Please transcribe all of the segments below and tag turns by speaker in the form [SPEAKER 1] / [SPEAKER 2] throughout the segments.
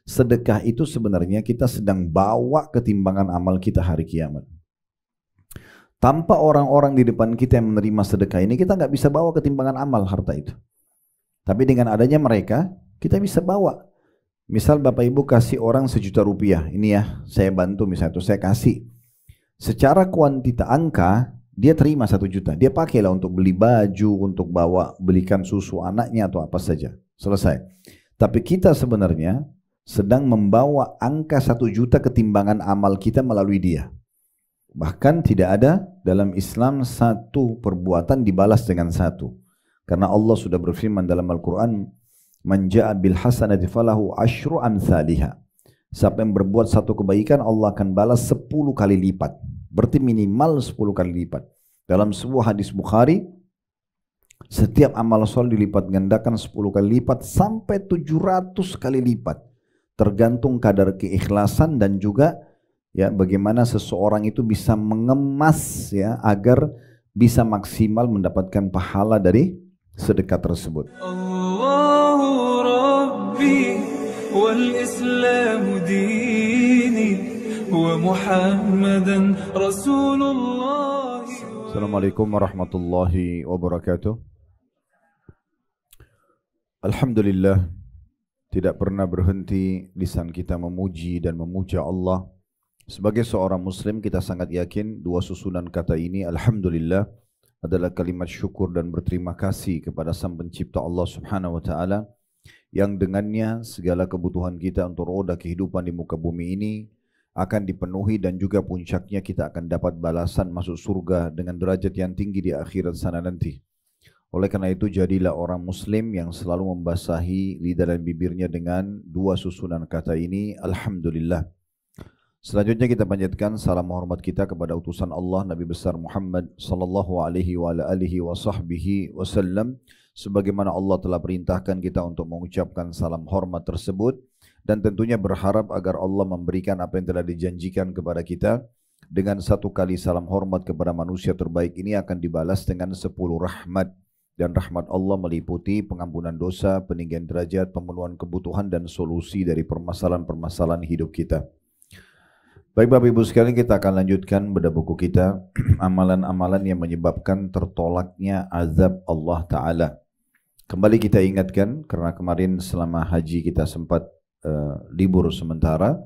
[SPEAKER 1] Sedekah itu sebenarnya kita sedang bawa ketimbangan amal kita hari kiamat. Tanpa orang-orang di depan kita yang menerima sedekah ini, kita nggak bisa bawa ketimbangan amal harta itu. Tapi dengan adanya mereka, kita bisa bawa. Misal Bapak Ibu kasih orang 1.000.000, ini ya, saya bantu misalnya, itu saya kasih. Secara kuantita angka, dia terima 1 juta. Dia pakailah untuk beli baju, untuk bawa, belikan susu anaknya atau apa saja. Selesai. Tapi kita sebenarnya sedang membawa angka 1 juta ketimbangan amal kita melalui dia. Bahkan tidak ada dalam Islam satu perbuatan dibalas dengan satu. Karena Allah sudah berfirman dalam Al-Quran, "Man ja'a bil hasanati falahu asyru amsalihha." Siapa yang berbuat satu kebaikan, Allah akan balas 10 kali lipat. Berarti minimal 10 kali lipat. Dalam sebuah hadis Bukhari, setiap amal soleh dilipat gandakan 10 kali lipat sampai 700 kali lipat. Tergantung kadar keikhlasan dan juga ya bagaimana seseorang itu bisa mengemas ya agar bisa maksimal mendapatkan pahala dari sedekah tersebut.
[SPEAKER 2] Allahu Rabbi wal Islam dini wa Muhammadan Rasulullah. Assalamualaikum warahmatullahi wabarakatuh.
[SPEAKER 1] Alhamdulillah, tidak pernah berhenti lisan kita memuji dan memuja Allah. Sebagai seorang muslim kita sangat yakin dua susunan kata ini alhamdulillah adalah kalimat syukur dan berterima kasih kepada Sang Pencipta Allah Subhanahu wa taala yang dengannya segala kebutuhan kita untuk roda kehidupan di muka bumi ini akan dipenuhi dan juga puncaknya kita akan dapat balasan masuk surga dengan derajat yang tinggi di akhirat sana nanti. Oleh karena itu jadilah orang muslim yang selalu membasahi lidah dan bibirnya dengan dua susunan kata ini alhamdulillah. Selanjutnya kita panjatkan salam hormat kita kepada utusan Allah Nabi besar Muhammad sallallahu alaihi wa alihi wa sahbihi wasallam, sebagaimana Allah telah perintahkan kita untuk mengucapkan salam hormat tersebut, dan tentunya berharap agar Allah memberikan apa yang telah dijanjikan kepada kita dengan 1 kali salam hormat kepada manusia terbaik ini akan dibalas dengan 10 rahmat, dan rahmat Allah meliputi pengampunan dosa, peninggian derajat, pemenuhan kebutuhan dan solusi dari permasalahan-permasalahan hidup kita. Baik Bapak Ibu sekalian, kita akan lanjutkan bedah buku kita amalan-amalan yang menyebabkan tertolaknya azab Allah Ta'ala. Kembali kita ingatkan, karena kemarin selama haji kita sempat libur sementara,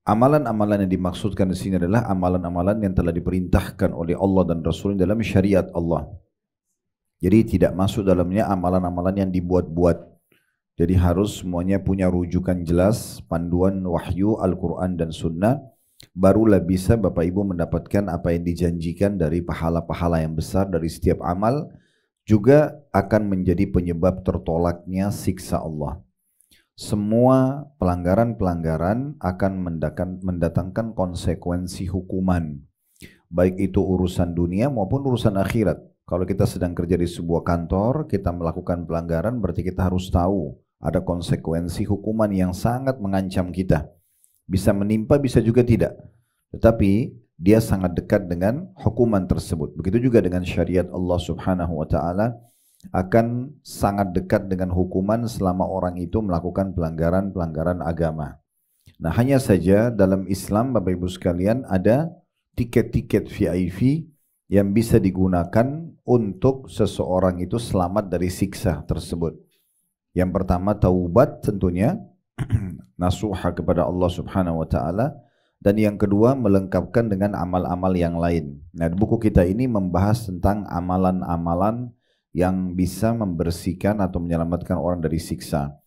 [SPEAKER 1] amalan-amalan yang dimaksudkan di sini adalah amalan-amalan yang telah diperintahkan oleh Allah dan Rasulnya dalam syariat Allah. Jadi tidak masuk dalamnya amalan-amalan yang dibuat-buat. Jadi harus semuanya punya rujukan jelas, panduan wahyu, Al-Quran dan Sunnah, barulah bisa Bapak Ibu mendapatkan apa yang dijanjikan dari pahala-pahala yang besar dari setiap amal, juga akan menjadi penyebab tertolaknya siksa Allah. Semua pelanggaran-pelanggaran akan mendatangkan konsekuensi hukuman, baik itu urusan dunia maupun urusan akhirat. Kalau kita sedang kerja di sebuah kantor, kita melakukan pelanggaran, berarti kita harus tahu ada konsekuensi hukuman yang sangat mengancam kita. Bisa menimpa, bisa juga tidak. Tetapi dia sangat dekat dengan hukuman tersebut. Begitu juga dengan syariat Allah Subhanahu wa taala akan sangat dekat dengan hukuman selama orang itu melakukan pelanggaran-pelanggaran agama. Nah, hanya saja dalam Islam Bapak Ibu sekalian ada tiket-tiket VIP yang bisa digunakan untuk seseorang itu selamat dari siksa tersebut. Yang pertama taubat tentunya, nasuha kepada Allah Subhanahu wa taala, dan yang kedua melengkapkan dengan amal-amal yang lain. Nah, buku kita ini membahas tentang amalan-amalan yang bisa membersihkan atau menyelamatkan orang dari siksa.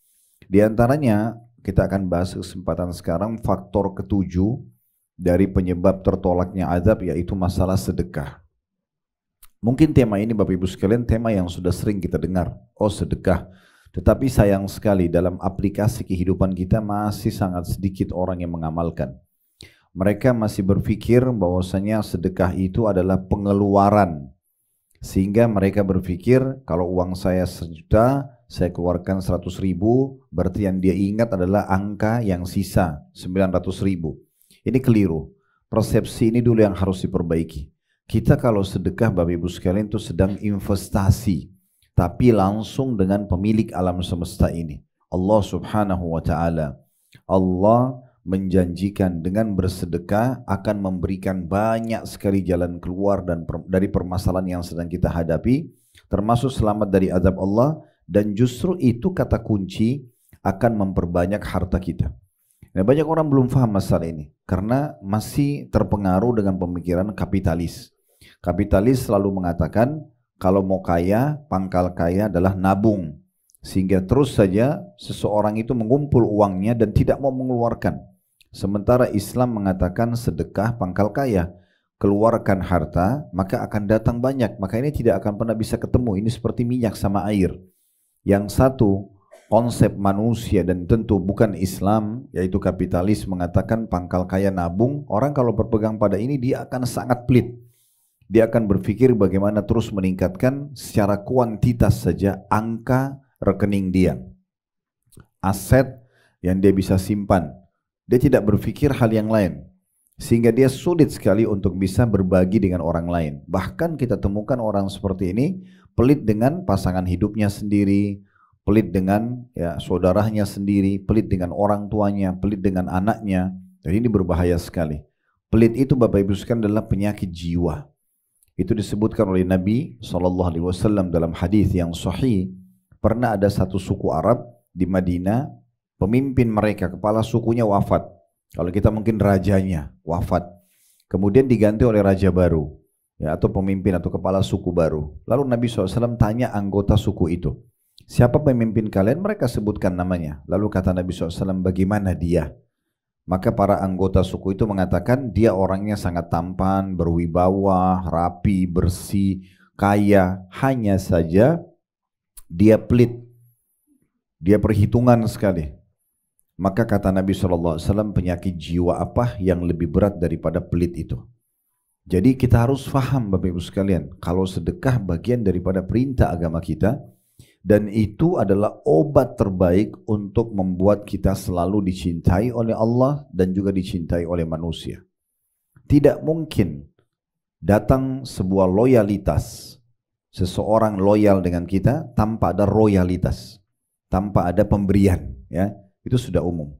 [SPEAKER 1] Di antaranya kita akan bahas kesempatan sekarang faktor ketujuh dari penyebab tertolaknya azab, yaitu masalah sedekah. Mungkin tema ini Bapak Ibu sekalian tema yang sudah sering kita dengar, oh sedekah. Tetapi sayang sekali dalam aplikasi kehidupan kita masih sangat sedikit orang yang mengamalkan. Mereka masih berpikir bahwasanya sedekah itu adalah pengeluaran. Sehingga mereka berpikir kalau uang saya 1 juta, saya keluarkan 100.000, berarti yang dia ingat adalah angka yang sisa 900.000. Ini keliru. Persepsi ini dulu yang harus diperbaiki. Kita kalau sedekah Bapak Ibu sekalian itu sedang investasi, tapi langsung dengan pemilik alam semesta ini. Allah Subhanahu wa Ta'ala. Allah menjanjikan dengan bersedekah akan memberikan banyak sekali jalan keluar dari permasalahan yang sedang kita hadapi, termasuk selamat dari azab Allah, dan justru itu kata kunci akan memperbanyak harta kita. Nah, banyak orang belum paham masalah ini karena masih terpengaruh dengan pemikiran kapitalis. Kapitalis selalu mengatakan kalau mau kaya, pangkal kaya adalah nabung. Sehingga terus saja seseorang itu mengumpul uangnya dan tidak mau mengeluarkan. Sementara Islam mengatakan sedekah pangkal kaya. Keluarkan harta, maka akan datang banyak. Maka ini tidak akan pernah bisa ketemu. Ini seperti minyak sama air. Yang satu, konsep manusia dan tentu bukan Islam, yaitu kapitalis mengatakan pangkal kaya nabung. Orang kalau berpegang pada ini, dia akan sangat pelit. Dia akan berpikir bagaimana terus meningkatkan secara kuantitas saja angka rekening dia, aset yang dia bisa simpan. Dia tidak berpikir hal yang lain, sehingga dia sulit sekali untuk bisa berbagi dengan orang lain. Bahkan kita temukan orang seperti ini pelit dengan pasangan hidupnya sendiri, pelit dengan saudaranya sendiri, pelit dengan orang tuanya, pelit dengan anaknya. Jadi ini berbahaya sekali. Pelit itu Bapak Ibu sekalian adalah penyakit jiwa. Itu disebutkan oleh Nabi SAW dalam hadis yang sahih. Pernah ada satu suku Arab di Madinah, pemimpin mereka, kepala sukunya wafat. Kalau kita mungkin rajanya wafat. Kemudian diganti oleh raja baru, atau pemimpin atau kepala suku baru. Lalu Nabi SAW tanya anggota suku itu, siapa pemimpin kalian? Mereka sebutkan namanya. Lalu kata Nabi SAW, bagaimana dia? Maka para anggota suku itu mengatakan, dia orangnya sangat tampan, berwibawa, rapi, bersih, kaya. Hanya saja dia pelit, dia perhitungan sekali. Maka kata Nabi SAW, penyakit jiwa apa yang lebih berat daripada pelit itu? Jadi kita harus faham Bapak Ibu sekalian, kalau sedekah bagian daripada perintah agama kita, dan itu adalah obat terbaik untuk membuat kita selalu dicintai oleh Allah dan juga dicintai oleh manusia. Tidak mungkin datang sebuah loyalitas, seseorang loyal dengan kita tanpa ada royalitas, tanpa ada pemberian, ya. Itu sudah umum.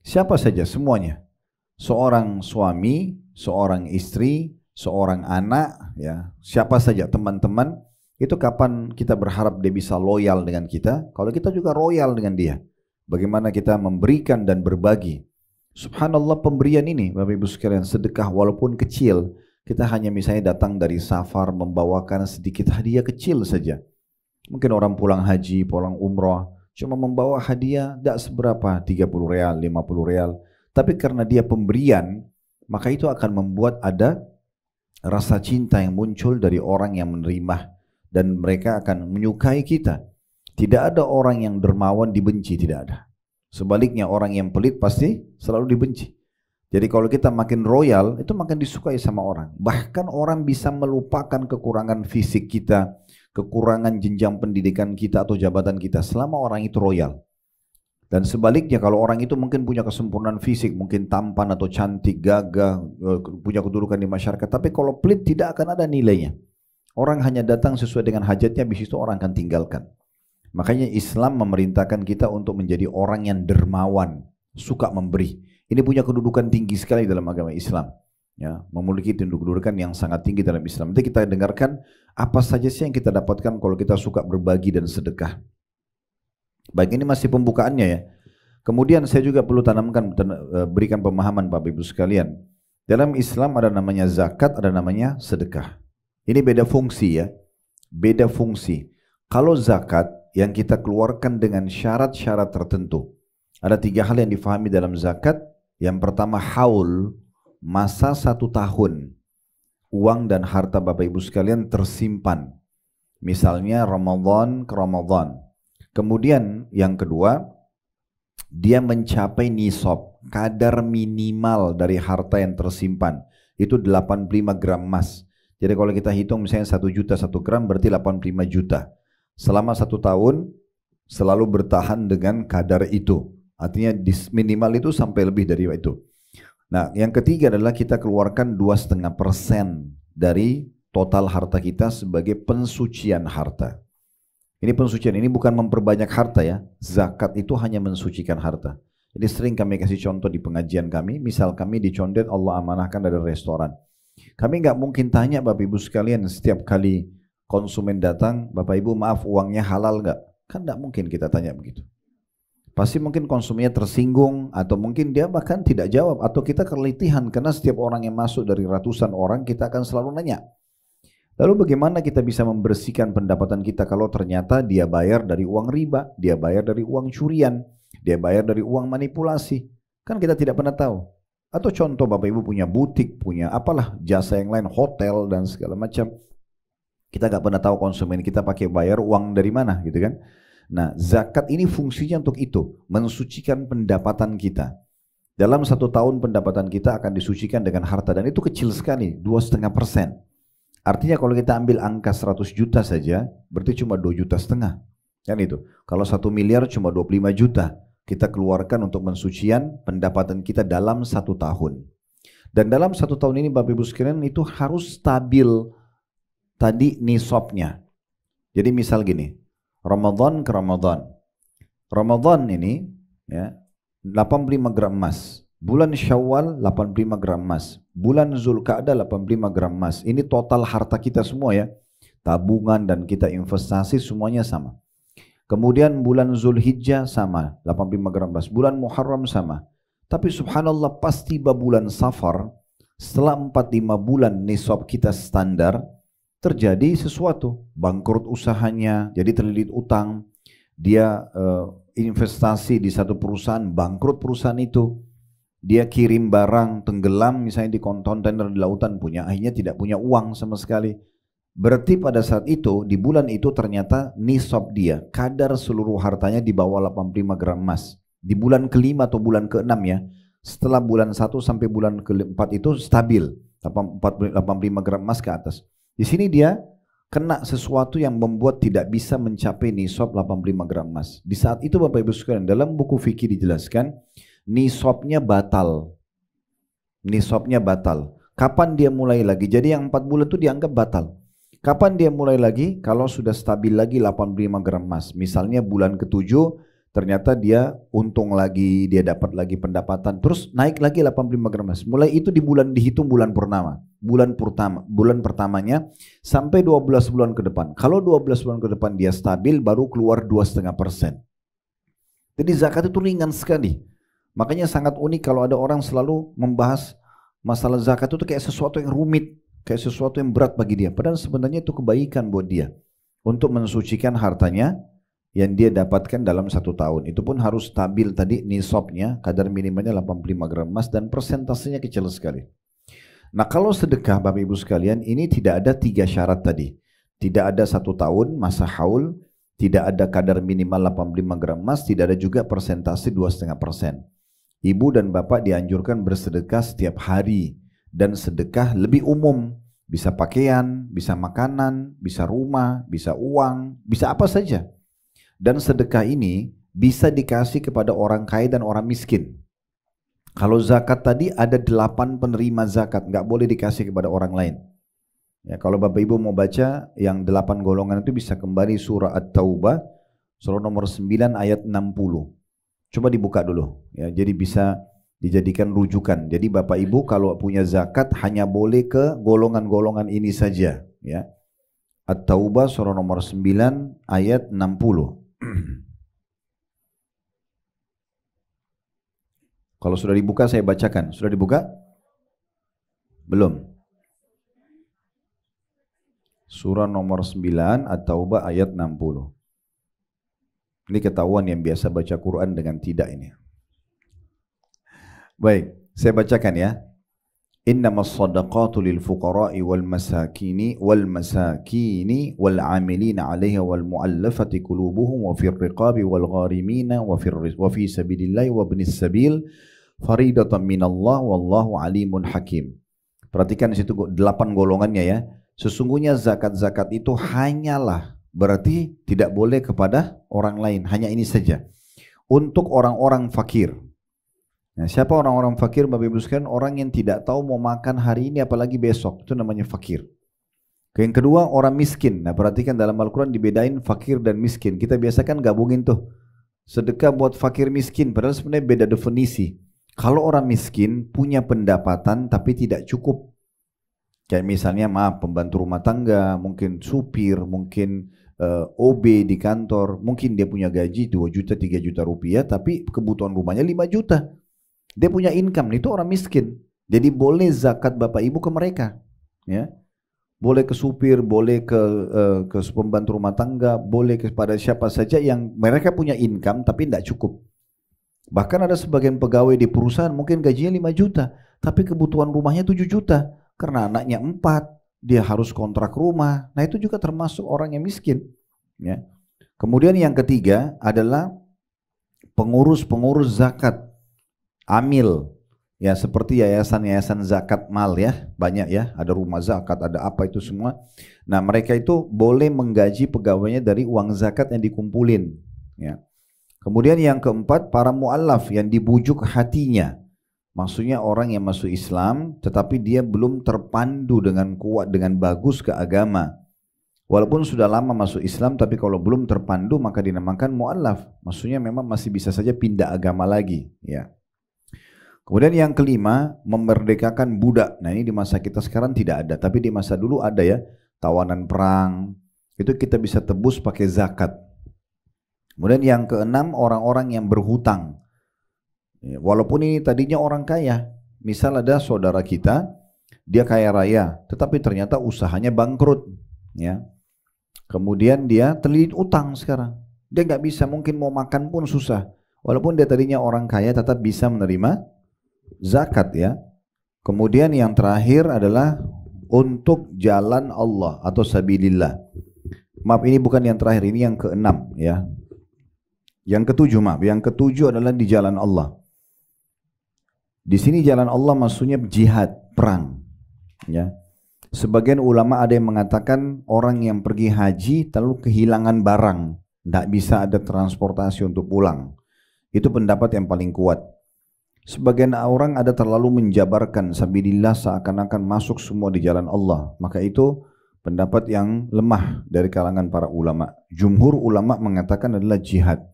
[SPEAKER 1] Siapa saja semuanya. Seorang suami, seorang istri, seorang anak, ya, siapa saja teman-teman, itu kapan kita berharap dia bisa loyal dengan kita? Kalau kita juga loyal dengan dia. Bagaimana kita memberikan dan berbagi. Subhanallah, pemberian ini Bapak Ibu sekalian, sedekah walaupun kecil, kita hanya misalnya datang dari safar membawakan sedikit hadiah kecil saja. Mungkin orang pulang haji, pulang umrah, cuma membawa hadiah tidak seberapa, 30 real, 50 real. Tapi karena dia pemberian, maka itu akan membuat ada rasa cinta yang muncul dari orang yang menerima. Dan mereka akan menyukai kita. Tidak ada orang yang dermawan dibenci, tidak ada. Sebaliknya orang yang pelit pasti selalu dibenci. Jadi kalau kita makin royal, itu makin disukai sama orang. Bahkan orang bisa melupakan kekurangan fisik kita, kekurangan jenjang pendidikan kita atau jabatan kita selama orang itu royal. Dan sebaliknya kalau orang itu mungkin punya kesempurnaan fisik, mungkin tampan atau cantik, gagah, punya kedudukan di masyarakat, tapi kalau pelit tidak akan ada nilainya. Orang hanya datang sesuai dengan hajatnya, habis itu orang akan tinggalkan. Makanya Islam memerintahkan kita untuk menjadi orang yang dermawan, suka memberi. Ini punya kedudukan tinggi sekali dalam agama Islam. Ya, memiliki kedudukan yang sangat tinggi dalam Islam. Nanti kita dengarkan apa saja sih yang kita dapatkan kalau kita suka berbagi dan sedekah. Baik, ini masih pembukaannya ya. Kemudian saya juga perlu berikan pemahaman Bapak Ibu sekalian. Dalam Islam ada namanya zakat, ada namanya sedekah. Ini beda fungsi ya, beda fungsi. Kalau zakat yang kita keluarkan dengan syarat-syarat tertentu. Ada 3 hal yang difahami dalam zakat. Yang pertama haul, masa 1 tahun. Uang dan harta Bapak Ibu sekalian tersimpan. Misalnya Ramadan ke Ramadan. Kemudian yang kedua, dia mencapai nisab, kadar minimal dari harta yang tersimpan. Itu 85 gram emas. Jadi kalau kita hitung misalnya 1 juta 1 gram berarti 85 juta. Selama 1 tahun selalu bertahan dengan kadar itu. Artinya minimal itu sampai lebih dari itu. Nah yang ketiga adalah kita keluarkan 2,5% dari total harta kita sebagai pensucian harta. Ini pensucian, ini bukan memperbanyak harta ya. Zakat itu hanya mensucikan harta. Jadi sering kami kasih contoh di pengajian kami, misal kami dicondet Allah amanahkan dari restoran. Kami nggak mungkin tanya Bapak Ibu sekalian setiap kali konsumen datang, Bapak Ibu maaf uangnya halal nggak? Kan nggak mungkin kita tanya begitu. Pasti mungkin konsumennya tersinggung atau mungkin dia bahkan tidak jawab atau kita kelitihan karena setiap orang yang masuk dari ratusan orang kita akan selalu nanya. Lalu bagaimana kita bisa membersihkan pendapatan kita kalau ternyata dia bayar dari uang riba, dia bayar dari uang curian, dia bayar dari uang manipulasi. Kan kita tidak pernah tahu. Atau contoh Bapak Ibu punya butik, punya apalah jasa yang lain, hotel dan segala macam. Kita nggak pernah tahu konsumen kita pakai bayar uang dari mana gitu kan. Nah zakat ini fungsinya untuk itu, mensucikan pendapatan kita. Dalam 1 tahun pendapatan kita akan disucikan dengan harta dan itu kecil sekali, 2,5%. Artinya kalau kita ambil angka 100 juta saja, berarti cuma 2,5 juta. Kan itu. Kalau 1 miliar cuma 25 juta. Kita keluarkan untuk mensucian pendapatan kita dalam 1 tahun. Dan dalam 1 tahun ini Bapak Ibu sekalian itu harus stabil tadi nisabnya. Jadi misal gini, Ramadan ke Ramadan. Ramadan ini ya 85 gram emas. Bulan Syawal 85 gram emas. Bulan Zulkaadah 85 gram emas. Ini total harta kita semua ya. Tabungan dan kita investasi semuanya sama. Kemudian bulan Zulhijjah sama 85 gram emas. Bulan Muharram sama. Tapi subhanallah pas tiba bulan Safar, setelah 4-5 bulan nisab kita standar, terjadi sesuatu. Bangkrut usahanya, jadi terlilit utang. Dia investasi di satu perusahaan, bangkrut perusahaan itu. Dia kirim barang tenggelam misalnya di kontainer di lautan punya, akhirnya tidak punya uang sama sekali. Berarti pada saat itu, di bulan itu ternyata nisab dia, kadar seluruh hartanya di bawah 85 gram emas. Di bulan ke-5 atau bulan ke-6 ya, setelah bulan 1 sampai bulan ke-4 itu stabil, 85 gram emas ke atas. Di sini dia kena sesuatu yang membuat tidak bisa mencapai nisab 85 gram emas. Di saat itu Bapak Ibu sekalian, dalam buku fikih dijelaskan, nisabnya batal. Nisabnya batal. Kapan dia mulai lagi? Jadi yang 4 bulan itu dianggap batal. Kapan dia mulai lagi? Kalau sudah stabil lagi 85 gram emas. Misalnya bulan ke-7 ternyata dia untung lagi, dia dapat lagi pendapatan, terus naik lagi 85 gram emas. Mulai itu di bulan dihitung bulan purnama. Bulan pertamanya sampai 12 bulan ke depan. Kalau 12 bulan ke depan dia stabil baru keluar 2,5%. Jadi zakat itu ringan sekali. Makanya sangat unik kalau ada orang selalu membahas masalah zakat itu kayak sesuatu yang rumit, kayak sesuatu yang berat bagi dia. Padahal sebenarnya itu kebaikan buat dia untuk mensucikan hartanya yang dia dapatkan dalam 1 tahun. Itu pun harus stabil tadi nisabnya, kadar minimalnya 85 gram emas dan persentasenya kecil sekali. Nah kalau sedekah Bapak Ibu sekalian ini tidak ada 3 syarat tadi. Tidak ada 1 tahun masa haul, tidak ada kadar minimal 85 gram emas, tidak ada juga persentase 2,5%. Ibu dan bapak dianjurkan bersedekah setiap hari dan sedekah lebih umum. Bisa pakaian, bisa makanan, bisa rumah, bisa uang, bisa apa saja. Dan sedekah ini bisa dikasih kepada orang kaya dan orang miskin. Kalau zakat tadi ada 8 penerima zakat, nggak boleh dikasih kepada orang lain. Ya, kalau Bapak Ibu mau baca yang 8 golongan itu bisa kembali surah At-Taubah, surah nomor 9 ayat 60. Coba dibuka dulu, ya, jadi bisa dijadikan rujukan. Jadi Bapak Ibu kalau punya zakat hanya boleh ke golongan-golongan ini saja. Ya. At-Taubah surah nomor 9 ayat 60. Kalau sudah dibuka saya bacakan. Sudah dibuka? Belum. Surah nomor 9 At-Taubah ayat 60. Ini ketahuan yang biasa baca Quran dengan tidak ini. Baik, saya bacakan ya. Innamas shadaqatu lil fuqara'i wal masakini wal 'amilina 'alaiha wal mu'allafati qulubuhum wa fir riqabi wal gharimina wa fi sabilillahi wa ibnis sabil faridatan minallah wallahu alimun hakim. Perhatikan di situ 8 golongannya ya. Sesungguhnya zakat-zakat itu hanyalah, berarti tidak boleh kepada orang lain, hanya ini saja. Untuk orang-orang fakir. Nah, siapa orang-orang fakir Bapak Ibu sekalian? Orang yang tidak tahu mau makan hari ini apalagi besok, itu namanya fakir. Yang kedua orang miskin. Nah perhatikan dalam Al-Quran dibedain fakir dan miskin. Kita biasakan gabungin tuh. Sedekah buat fakir miskin. Padahal sebenarnya beda definisi. Kalau orang miskin punya pendapatan tapi tidak cukup. Kayak misalnya pembantu rumah tangga, mungkin supir, mungkin OB di kantor. Mungkin dia punya gaji 2 juta, 3 juta rupiah. Tapi kebutuhan rumahnya 5 juta. Dia punya income. Itu orang miskin. Jadi boleh zakat bapak ibu ke mereka. Ya. Boleh ke supir, boleh ke pembantu rumah tangga, boleh kepada siapa saja yang mereka punya income tapi tidak cukup. Bahkan ada sebagian pegawai di perusahaan mungkin gajinya 5 juta, tapi kebutuhan rumahnya 7 juta. Karena anaknya 4, dia harus kontrak rumah. Nah itu juga termasuk orang yang miskin. Ya. Kemudian yang ketiga adalah pengurus-pengurus zakat, amil. Ya seperti yayasan-yayasan zakat mal ya, banyak ya, ada rumah zakat, ada apa itu semua. Nah mereka itu boleh menggaji pegawainya dari uang zakat yang dikumpulin. Ya. Kemudian yang keempat para mu'allaf yang dibujuk hatinya. Maksudnya orang yang masuk Islam tetapi dia belum terpandu dengan kuat, dengan bagus ke agama. Walaupun sudah lama masuk Islam tapi kalau belum terpandu maka dinamakan mu'allaf. Maksudnya memang masih bisa saja pindah agama lagi. Ya. Kemudian yang kelima, memerdekakan budak. Nah ini di masa kita sekarang tidak ada, tapi di masa dulu ada ya, tawanan perang. Itu kita bisa tebus pakai zakat. Kemudian yang keenam, orang-orang yang berhutang. Ya, walaupun ini tadinya orang kaya. Misal ada saudara kita, dia kaya raya, tetapi ternyata usahanya bangkrut. Ya. Kemudian dia terlilit utang sekarang. Dia nggak bisa, mungkin mau makan pun susah. Walaupun dia tadinya orang kaya, tetap bisa menerima zakat ya. Kemudian yang terakhir adalah untuk jalan Allah atau sabilillah. Maaf ini bukan yang terakhir, ini yang keenam ya. Yang ketujuh yang ketujuh adalah di jalan Allah. Di sini jalan Allah maksudnya jihad, perang ya. Sebagian ulama ada yang mengatakan orang yang pergi haji lalu kehilangan barang, tidak bisa ada transportasi untuk pulang. Itu pendapat yang paling kuat. Sebagian orang ada terlalu menjabarkan sabilillah seakan-akan masuk semua di jalan Allah. Maka itu pendapat yang lemah dari kalangan para ulama. Jumhur ulama mengatakan adalah jihad.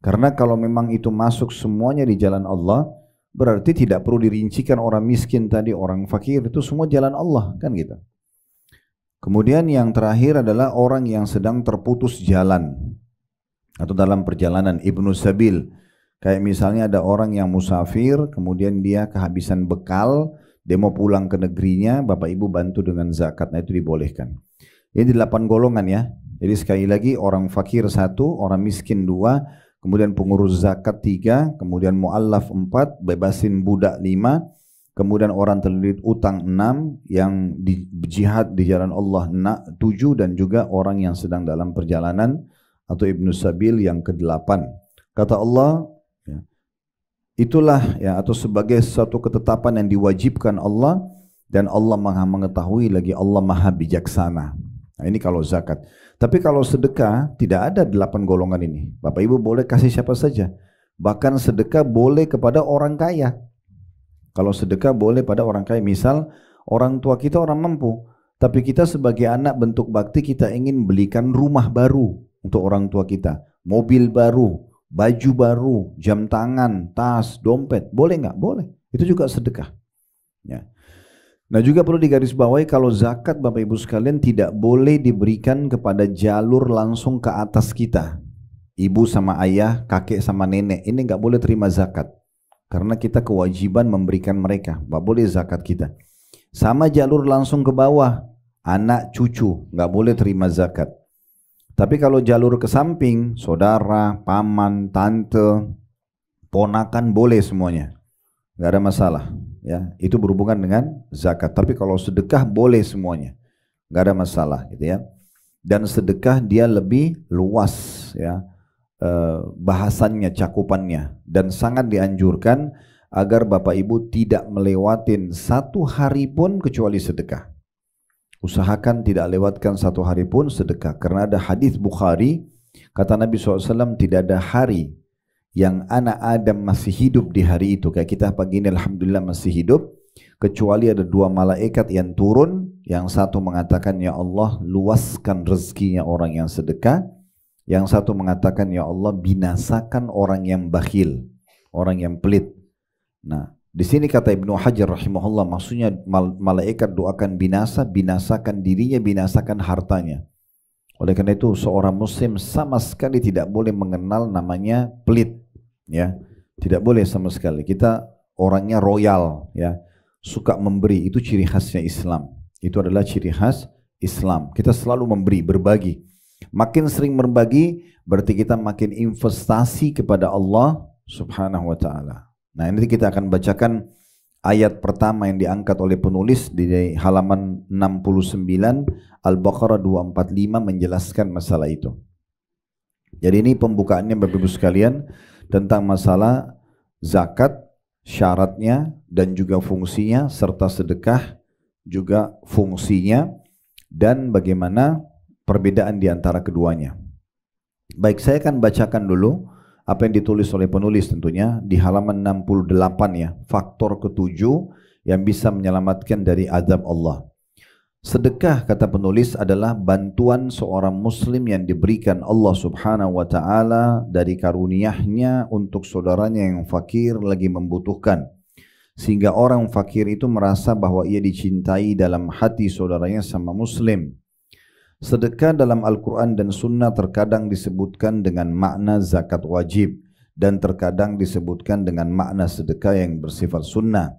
[SPEAKER 1] Karena kalau memang itu masuk semuanya di jalan Allah, berarti tidak perlu dirincikan orang miskin tadi, orang fakir, itu semua jalan Allah kan gitu. Kemudian yang terakhir adalah orang yang sedang terputus jalan atau dalam perjalanan, ibnu sabil. Kayak misalnya ada orang yang musafir, kemudian dia kehabisan bekal, dia mau pulang ke negerinya, bapak ibu bantu dengan zakat, nah itu dibolehkan. Ini 8 golongan ya. Jadi sekali lagi orang fakir 1, orang miskin 2, kemudian pengurus zakat 3, kemudian mu'allaf 4, bebasin budak 5, kemudian orang terlilit utang 6, yang di jihad di jalan Allah 7, dan juga orang yang sedang dalam perjalanan atau ibnu sabil yang ke-8. Kata Allah, itulah ya, atau sebagai suatu ketetapan yang diwajibkan Allah, dan Allah Maha mengetahui lagi, Allah Maha bijaksana. Nah, ini kalau zakat. Tapi kalau sedekah tidak ada 8 golongan ini. Bapak Ibu boleh kasih siapa saja. Bahkan sedekah boleh kepada orang kaya. Kalau sedekah boleh pada orang kaya. Misal orang tua kita orang mampu, tapi kita sebagai anak bentuk bakti kita ingin belikan rumah baru untuk orang tua kita, mobil baru, baju baru, jam tangan, tas, dompet, boleh nggak? Boleh. Itu juga sedekah. Ya. Nah juga perlu digarisbawahi kalau zakat Bapak Ibu sekalian tidak boleh diberikan kepada jalur langsung ke atas kita. Ibu sama ayah, kakek sama nenek, ini nggak boleh terima zakat. Karena kita kewajiban memberikan mereka, nggak boleh zakat kita. Sama jalur langsung ke bawah, anak, cucu, nggak boleh terima zakat. Tapi kalau jalur ke samping, saudara, paman, tante, ponakan boleh semuanya, nggak ada masalah. Ya, itu berhubungan dengan zakat. Tapi kalau sedekah boleh semuanya, nggak ada masalah, gitu ya. Dan sedekah dia lebih luas, ya, bahasannya, cakupannya, dan sangat dianjurkan agar Bapak Ibu tidak melewatin 1 hari pun kecuali sedekah. Usahakan tidak lewatkan 1 hari pun sedekah, karena ada hadis Bukhari, kata Nabi SAW, tidak ada hari yang anak Adam masih hidup di hari itu, kayak kita pagi ini alhamdulillah masih hidup, kecuali ada dua malaikat yang turun, yang satu mengatakan ya Allah luaskan rezekinya orang yang sedekah, yang satu mengatakan ya Allah binasakan orang yang bakhil, orang yang pelit. Nah, di sini kata Ibnu Hajar rahimahullah, maksudnya malaikat doakan binasa, binasakan dirinya, binasakan hartanya. Oleh karena itu seorang muslim sama sekali tidak boleh mengenal namanya pelit, ya. Tidak boleh sama sekali. Kita orangnya royal, ya. Suka memberi, itu ciri khasnya Islam. Itu adalah ciri khas Islam. Kita selalu memberi, berbagi. Makin sering berbagi, berarti kita makin investasi kepada Allah Subhanahu wa ta'ala. Nah, ini kita akan bacakan ayat pertama yang diangkat oleh penulis di halaman 69, Al-Baqarah 245 menjelaskan masalah itu. Jadi ini pembukaannya Bapak Ibu sekalian tentang masalah zakat, syaratnya dan juga fungsinya, serta sedekah juga fungsinya dan bagaimana perbedaan di antara keduanya. Baik, saya akan bacakan dulu apa yang ditulis oleh penulis tentunya di halaman 68 ya, faktor ketujuh yang bisa menyelamatkan dari azab Allah. Sedekah, kata penulis, adalah bantuan seorang muslim yang diberikan Allah Subhanahu wa ta'ala dari karunia-Nya untuk saudaranya yang fakir lagi membutuhkan, sehingga orang fakir itu merasa bahwa ia dicintai dalam hati saudaranya sama muslim. Sedekah dalam Al-Quran dan Sunnah terkadang disebutkan dengan makna zakat wajib dan terkadang disebutkan dengan makna sedekah yang bersifat sunnah.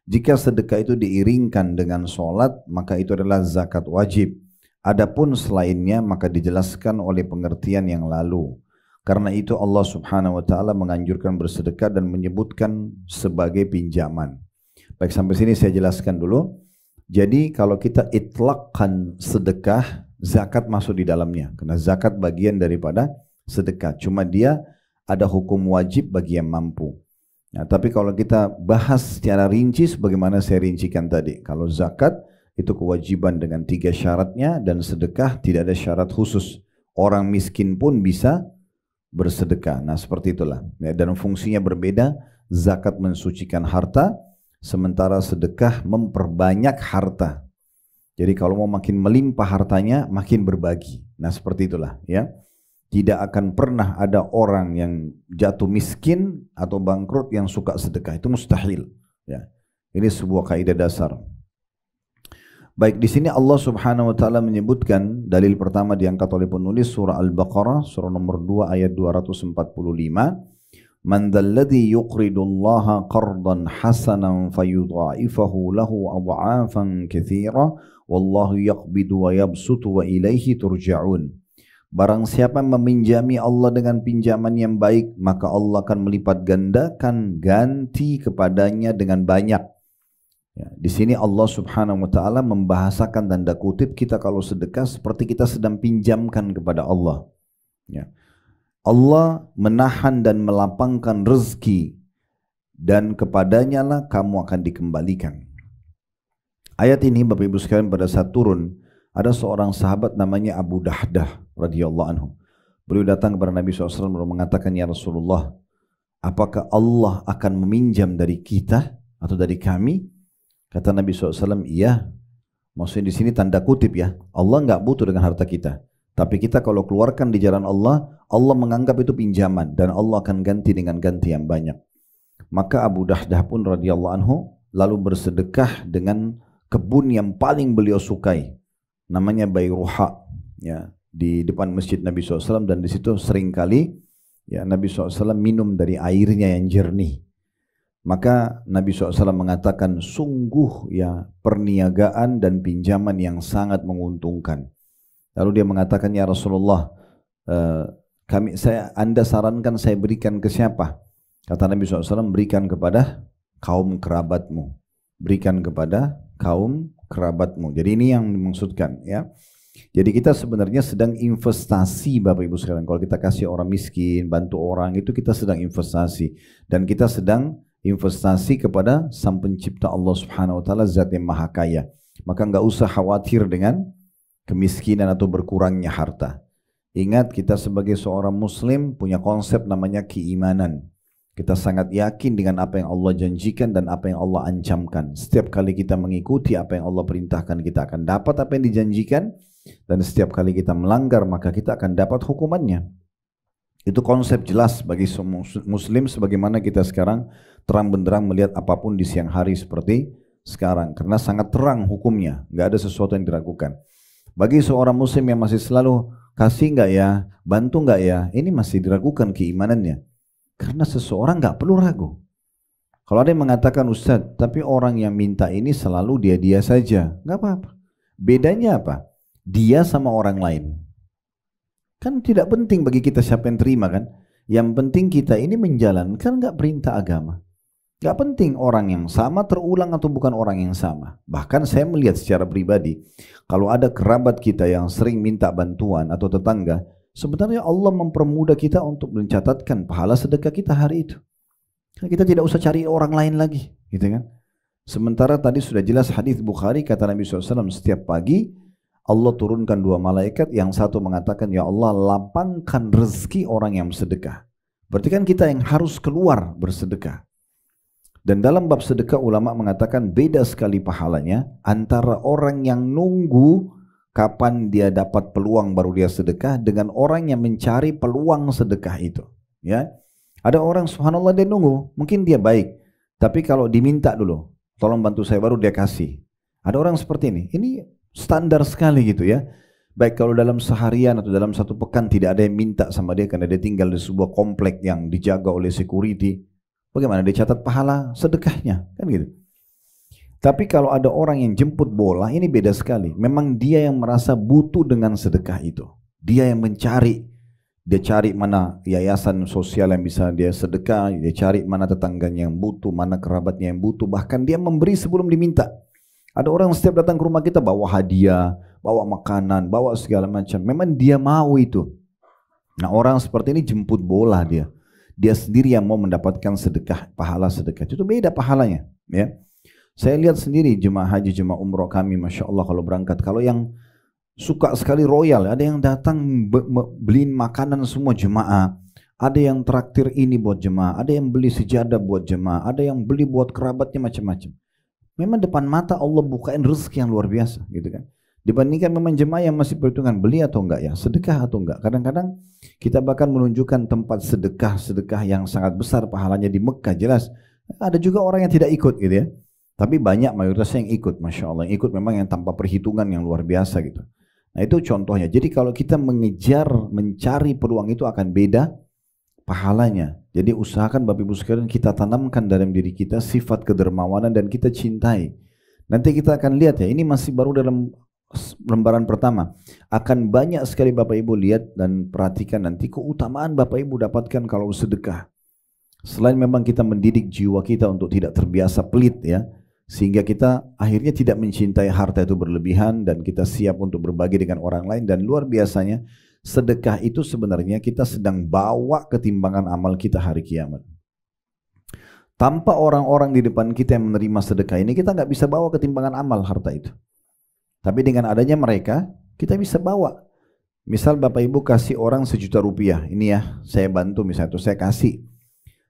[SPEAKER 1] Jika sedekah itu diiringkan dengan sholat, maka itu adalah zakat wajib. Adapun selainnya, maka dijelaskan oleh pengertian yang lalu. Karena itu Allah Subhanahu wa ta'ala menganjurkan bersedekah dan menyebutkan sebagai pinjaman. Baik, sampai sini saya jelaskan dulu. Jadi kalau kita itlaqkan sedekah, zakat masuk di dalamnya. Karena zakat bagian daripada sedekah. Cuma dia ada hukum wajib bagi yang mampu. Nah, tapi kalau kita bahas secara rinci sebagaimana saya rincikan tadi, kalau zakat itu kewajiban dengan 3 syaratnya dan sedekah tidak ada syarat khusus. Orang miskin pun bisa bersedekah. Nah, seperti itulah. Ya, dan fungsinya berbeda. Zakat mensucikan harta, sementara sedekah memperbanyak harta. Jadi kalau mau makin melimpah hartanya, makin berbagi. Nah, seperti itulah, ya. Tidak akan pernah ada orang yang jatuh miskin atau bangkrut yang suka sedekah. Itu mustahil. Ya. Ini sebuah kaidah dasar. Baik, di sini Allah Subhanahu wa ta'ala menyebutkan dalil pertama diangkat oleh penulis surah Al-Baqarah, surah nomor 2 ayat 245. Man dzalladzi yuqridullaha qardan hasanan fayudha'ifahu lahu adha'afan katsira wallahu yaqbidu wa yabsutu wa ilaihi turja'un. Barang siapa meminjami Allah dengan pinjaman yang baik, maka Allah akan melipat gandakan ganti kepadanya dengan banyak. Ya, di sini Allah Subhanahu wa ta'ala membahasakan tanda kutip kita kalau sedekah seperti kita sedang pinjamkan kepada Allah. Ya. Allah menahan dan melapangkan rezeki dan kepadanya lah kamu akan dikembalikan. Ayat ini Bapak Ibu sekalian pada saat turun, ada seorang sahabat namanya Abu Dahdah radhiyallahu anhu. Beliau datang kepada Nabi SAW dan mengatakan, ya Rasulullah, apakah Allah akan meminjam dari kita atau dari kami? Kata Nabi SAW, iya. Maksudnya di sini tanda kutip ya, Allah nggak butuh dengan harta kita. Tapi kita kalau keluarkan di jalan Allah, Allah menganggap itu pinjaman dan Allah akan ganti dengan ganti yang banyak. Maka Abu Dahdah pun radhiyallahu anhu lalu bersedekah dengan kebun yang paling beliau sukai. Namanya Bayruha, ya, di depan masjid Nabi SAW, dan di situ seringkali ya Nabi SAW minum dari airnya yang jernih. Maka Nabi SAW mengatakan, sungguh ya perniagaan dan pinjaman yang sangat menguntungkan. Lalu dia mengatakan, ya Rasulullah, Anda sarankan saya berikan ke siapa? Kata Nabi SAW, berikan kepada kaum kerabatmu. Berikan kepada kaum kerabatmu. Jadi ini yang dimaksudkan, ya. Jadi kita sebenarnya sedang investasi Bapak Ibu sekalian. Kalau kita kasih orang miskin, bantu orang, itu kita sedang investasi. Dan kita sedang investasi kepada Sang Pencipta Allah Subhanahu wa ta'ala, Zat yang Maha Kaya. Maka nggak usah khawatir dengan kemiskinan atau berkurangnya harta. Ingat, kita sebagai seorang muslim punya konsep namanya keimanan. Kita sangat yakin dengan apa yang Allah janjikan dan apa yang Allah ancamkan. Setiap kali kita mengikuti apa yang Allah perintahkan, kita akan dapat apa yang dijanjikan. Dan setiap kali kita melanggar, maka kita akan dapat hukumannya. Itu konsep jelas bagi semua muslim, sebagaimana kita sekarang terang benderang melihat apapun di siang hari seperti sekarang. Karena sangat terang hukumnya, nggak ada sesuatu yang diragukan. Bagi seorang muslim yang masih selalu kasih nggak ya, bantu nggak ya, ini masih diragukan keimanannya. Karena seseorang nggak perlu ragu. Kalau ada yang mengatakan, Ustadz, tapi orang yang minta ini selalu dia saja, nggak apa-apa. Bedanya apa? Dia sama orang lain. Kan tidak penting bagi kita siapa yang terima kan. Yang penting kita ini menjalankan nggak perintah agama. Nggak penting orang yang sama terulang atau bukan orang yang sama. Bahkan saya melihat secara pribadi, kalau ada kerabat kita yang sering minta bantuan atau tetangga, sebenarnya Allah mempermudah kita untuk mencatatkan pahala sedekah kita hari itu. Kita tidak usah cari orang lain lagi, gitu kan? Sementara tadi sudah jelas hadis Bukhari, kata Nabi SAW, setiap pagi Allah turunkan 2 malaikat, yang satu mengatakan, ya Allah lapangkan rezeki orang yang bersedekah. Berarti kan kita yang harus keluar bersedekah. Dan dalam bab sedekah ulama mengatakan beda sekali pahalanya antara orang yang nunggu kapan dia dapat peluang baru dia sedekah dengan orang yang mencari peluang sedekah itu. Ya, ada orang subhanallah dia nunggu, mungkin dia baik, tapi kalau diminta dulu, tolong bantu saya baru dia kasih. Ada orang seperti ini. Ini standar sekali gitu ya. Baik kalau dalam seharian atau dalam satu pekan tidak ada yang minta sama dia karena dia tinggal di sebuah komplek yang dijaga oleh security. Bagaimana dia catat pahala sedekahnya, kan gitu. Tapi kalau ada orang yang jemput bola, ini beda sekali. Memang dia yang merasa butuh dengan sedekah itu. Dia yang mencari. Dia cari mana yayasan sosial yang bisa dia sedekah, dia cari mana tetangganya yang butuh, mana kerabatnya yang butuh. Bahkan dia memberi sebelum diminta. Ada orang setiap datang ke rumah kita bawa hadiah, bawa makanan, bawa segala macam. Memang dia mau itu. Nah orang seperti ini jemput bola dia. Dia sendiri yang mau mendapatkan sedekah, pahala sedekah. Itu beda pahalanya. Ya. Saya lihat sendiri jemaah haji, jemaah umroh kami, Masya Allah kalau berangkat. Kalau yang suka sekali royal, ada yang datang beliin makanan semua jemaah. Ada yang traktir ini buat jemaah, ada yang beli sejadah buat jemaah, ada yang beli buat kerabatnya macam-macam. Memang depan mata Allah bukain rezeki yang luar biasa gitu kan. Dibandingkan memang jemaah yang masih perhitungan beli atau enggak ya, sedekah atau enggak. Kadang-kadang kita bahkan menunjukkan tempat sedekah yang sangat besar pahalanya di Mekah, jelas. Ada juga orang yang tidak ikut gitu ya. Tapi banyak mayoritasnya yang ikut, Masya Allah. Yang ikut memang yang tanpa perhitungan yang luar biasa gitu. Nah itu contohnya. Jadi kalau kita mengejar, mencari peluang itu akan beda pahalanya. Jadi usahakan Bapak Ibu sekalian kita tanamkan dalam diri kita sifat kedermawanan dan kita cintai. Nanti kita akan lihat ya, ini masih baru dalam lembaran pertama. Akan banyak sekali Bapak Ibu lihat dan perhatikan nanti keutamaan Bapak Ibu dapatkan kalau sedekah. Selain memang kita mendidik jiwa kita untuk tidak terbiasa pelit ya, sehingga kita akhirnya tidak mencintai harta itu berlebihan dan kita siap untuk berbagi dengan orang lain. Dan luar biasanya sedekah itu sebenarnya kita sedang bawa ketimbangan amal kita hari kiamat. Tanpa orang-orang di depan kita yang menerima sedekah ini, kita nggak bisa bawa ketimbangan amal harta itu. Tapi dengan adanya mereka, kita bisa bawa. Misal Bapak Ibu kasih orang 1 juta rupiah, ini ya saya bantu misalnya, atau saya kasih.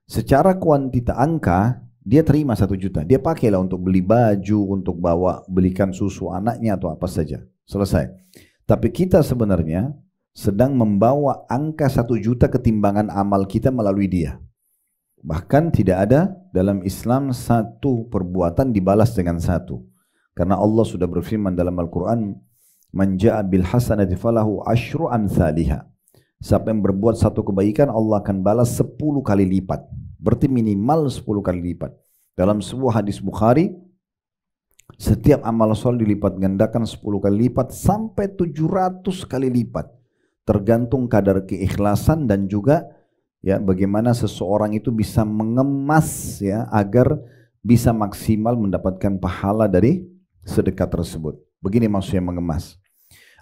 [SPEAKER 1] Secara kuantita angka, dia terima 1 juta. Dia pakailah untuk beli baju, untuk bawa, belikan susu anaknya atau apa saja. Selesai. Tapi kita sebenarnya sedang membawa angka 1 juta ketimbangan amal kita melalui dia. Bahkan tidak ada dalam Islam satu perbuatan dibalas dengan satu. Karena Allah sudah berfirman dalam Al-Quran, Man ja'a bil hasanati falahu asyru amthaliha. Siapa yang berbuat satu kebaikan, Allah akan balas 10 kali lipat. Berarti minimal 10 kali lipat. Dalam sebuah hadis Bukhari, setiap amal soleh dilipat gandakan 10 kali lipat sampai 700 kali lipat. Tergantung kadar keikhlasan dan juga ya bagaimana seseorang itu bisa mengemas ya agar bisa maksimal mendapatkan pahala dari sedekah tersebut. Begini maksudnya mengemas.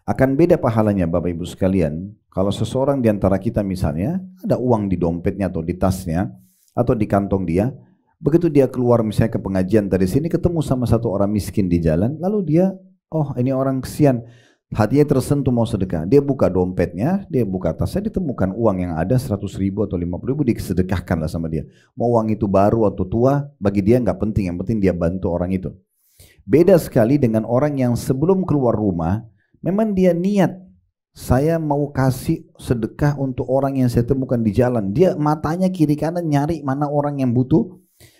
[SPEAKER 1] Akan beda pahalanya Bapak Ibu sekalian kalau seseorang di antara kita misalnya ada uang di dompetnya atau di tasnya atau di kantong dia, begitu dia keluar misalnya ke pengajian dari sini ketemu sama satu orang miskin di jalan, lalu dia, oh ini orang kesian, Hatinya tersentuh mau sedekah. Dia buka dompetnya, dia buka tasnya, ditemukan uang yang ada 100.000 atau 50.000, disedekahkan lah sama dia. Mau uang itu baru atau tua, bagi dia nggak penting, yang penting dia bantu orang itu. Beda sekali dengan orang yang sebelum keluar rumah, memang dia niat, saya mau kasih sedekah untuk orang yang saya temukan di jalan. Dia matanya kiri kanan nyari mana orang yang butuh,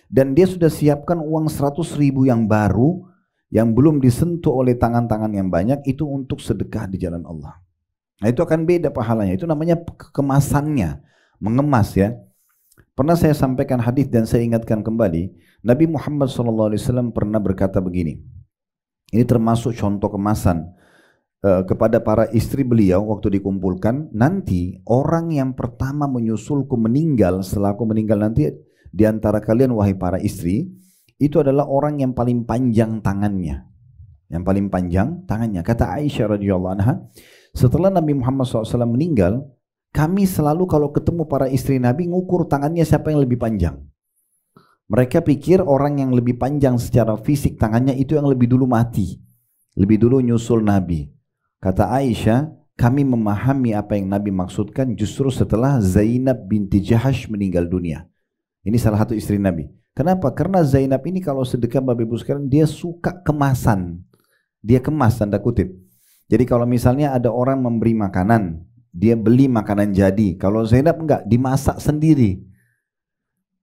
[SPEAKER 1] dan dia sudah siapkan uang 100.000 yang baru, yang belum disentuh oleh tangan-tangan yang banyak, itu untuk sedekah di jalan Allah. Nah itu akan beda pahalanya, itu namanya kemasannya, mengemas ya. Pernah saya sampaikan hadis dan saya ingatkan kembali, Nabi Muhammad SAW pernah berkata begini, ini termasuk contoh kemasan kepada para istri beliau waktu dikumpulkan, nanti orang yang pertama menyusulku meninggal, setelah aku meninggal nanti, di antara kalian wahai para istri, itu adalah orang yang paling panjang tangannya. Yang paling panjang tangannya. Kata Aisyah radhiyallahu anha, setelah Nabi Muhammad SAW meninggal, kami selalu kalau ketemu para istri Nabi ngukur tangannya siapa yang lebih panjang. Mereka pikir orang yang lebih panjang secara fisik tangannya itu yang lebih dulu mati, lebih dulu nyusul Nabi. Kata Aisyah, kami memahami apa yang Nabi maksudkan justru setelah Zainab binti Jahash meninggal dunia. Ini salah satu istri Nabi. Kenapa? Karena Zainab ini kalau sedekah Bapak Ibu sekalian, dia suka kemasan. Dia kemas tanda kutip. Jadi kalau misalnya ada orang memberi makanan, dia beli makanan jadi. Kalau Zainab enggak, dimasak sendiri.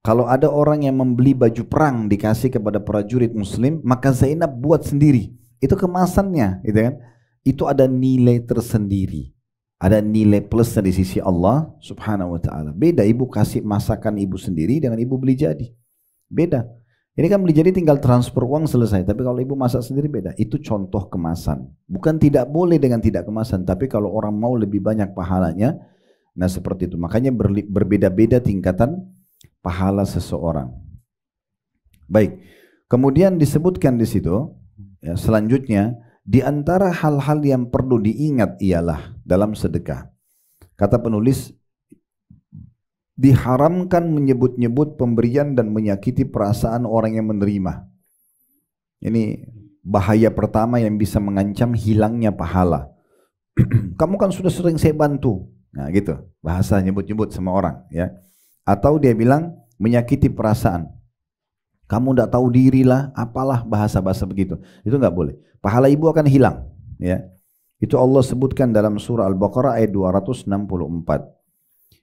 [SPEAKER 1] Kalau ada orang yang membeli baju perang dikasih kepada prajurit muslim, maka Zainab buat sendiri. Itu kemasannya, gitu kan? Itu ada nilai tersendiri. Ada nilai plusnya di sisi Allah subhanahu wa ta'ala. Beda ibu kasih masakan ibu sendiri dengan ibu beli jadi. Beda. Ini kan beli jadi tinggal transfer uang selesai. Tapi kalau ibu masak sendiri beda. Itu contoh kemasan. Bukan tidak boleh dengan tidak kemasan. Tapi kalau orang mau lebih banyak pahalanya, nah seperti itu. Makanya berbeda-beda tingkatan pahala seseorang. Baik. Kemudian disebutkan di situ, ya, selanjutnya, di antara hal-hal yang perlu diingat ialah dalam sedekah. Kata penulis, diharamkan menyebut-nyebut pemberian dan menyakiti perasaan orang yang menerima. Ini bahaya pertama yang bisa mengancam hilangnya pahala. Kamu kan sudah sering saya bantu. Nah gitu, bahasa nyebut-nyebut sama orang ya. Atau dia bilang menyakiti perasaan. Kamu tidak tahu diri lah, apalah bahasa-bahasa begitu. Itu nggak boleh. Pahala ibu akan hilang. Ya, itu Allah sebutkan dalam surah Al-Baqarah ayat 264.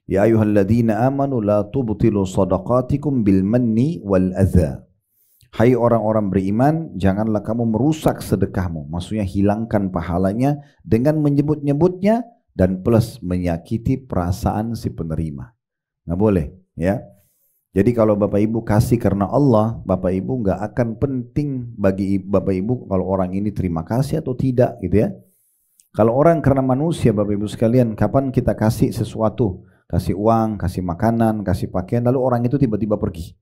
[SPEAKER 1] Ya ayyuhalladzina amanu la tubtilu sadaqatikum bil manni wal adza. Hai orang-orang beriman, janganlah kamu merusak sedekahmu. Maksudnya hilangkan pahalanya dengan menyebut-nyebutnya dan plus menyakiti perasaan si penerima. Nggak boleh, ya. Jadi kalau Bapak Ibu kasih karena Allah, Bapak Ibu nggak akan penting bagi Bapak Ibu kalau orang ini terima kasih atau tidak, gitu ya. Kalau orang karena manusia, Bapak Ibu sekalian, kapan kita kasih sesuatu, kasih uang, kasih makanan, kasih pakaian, lalu orang itu tiba-tiba pergi.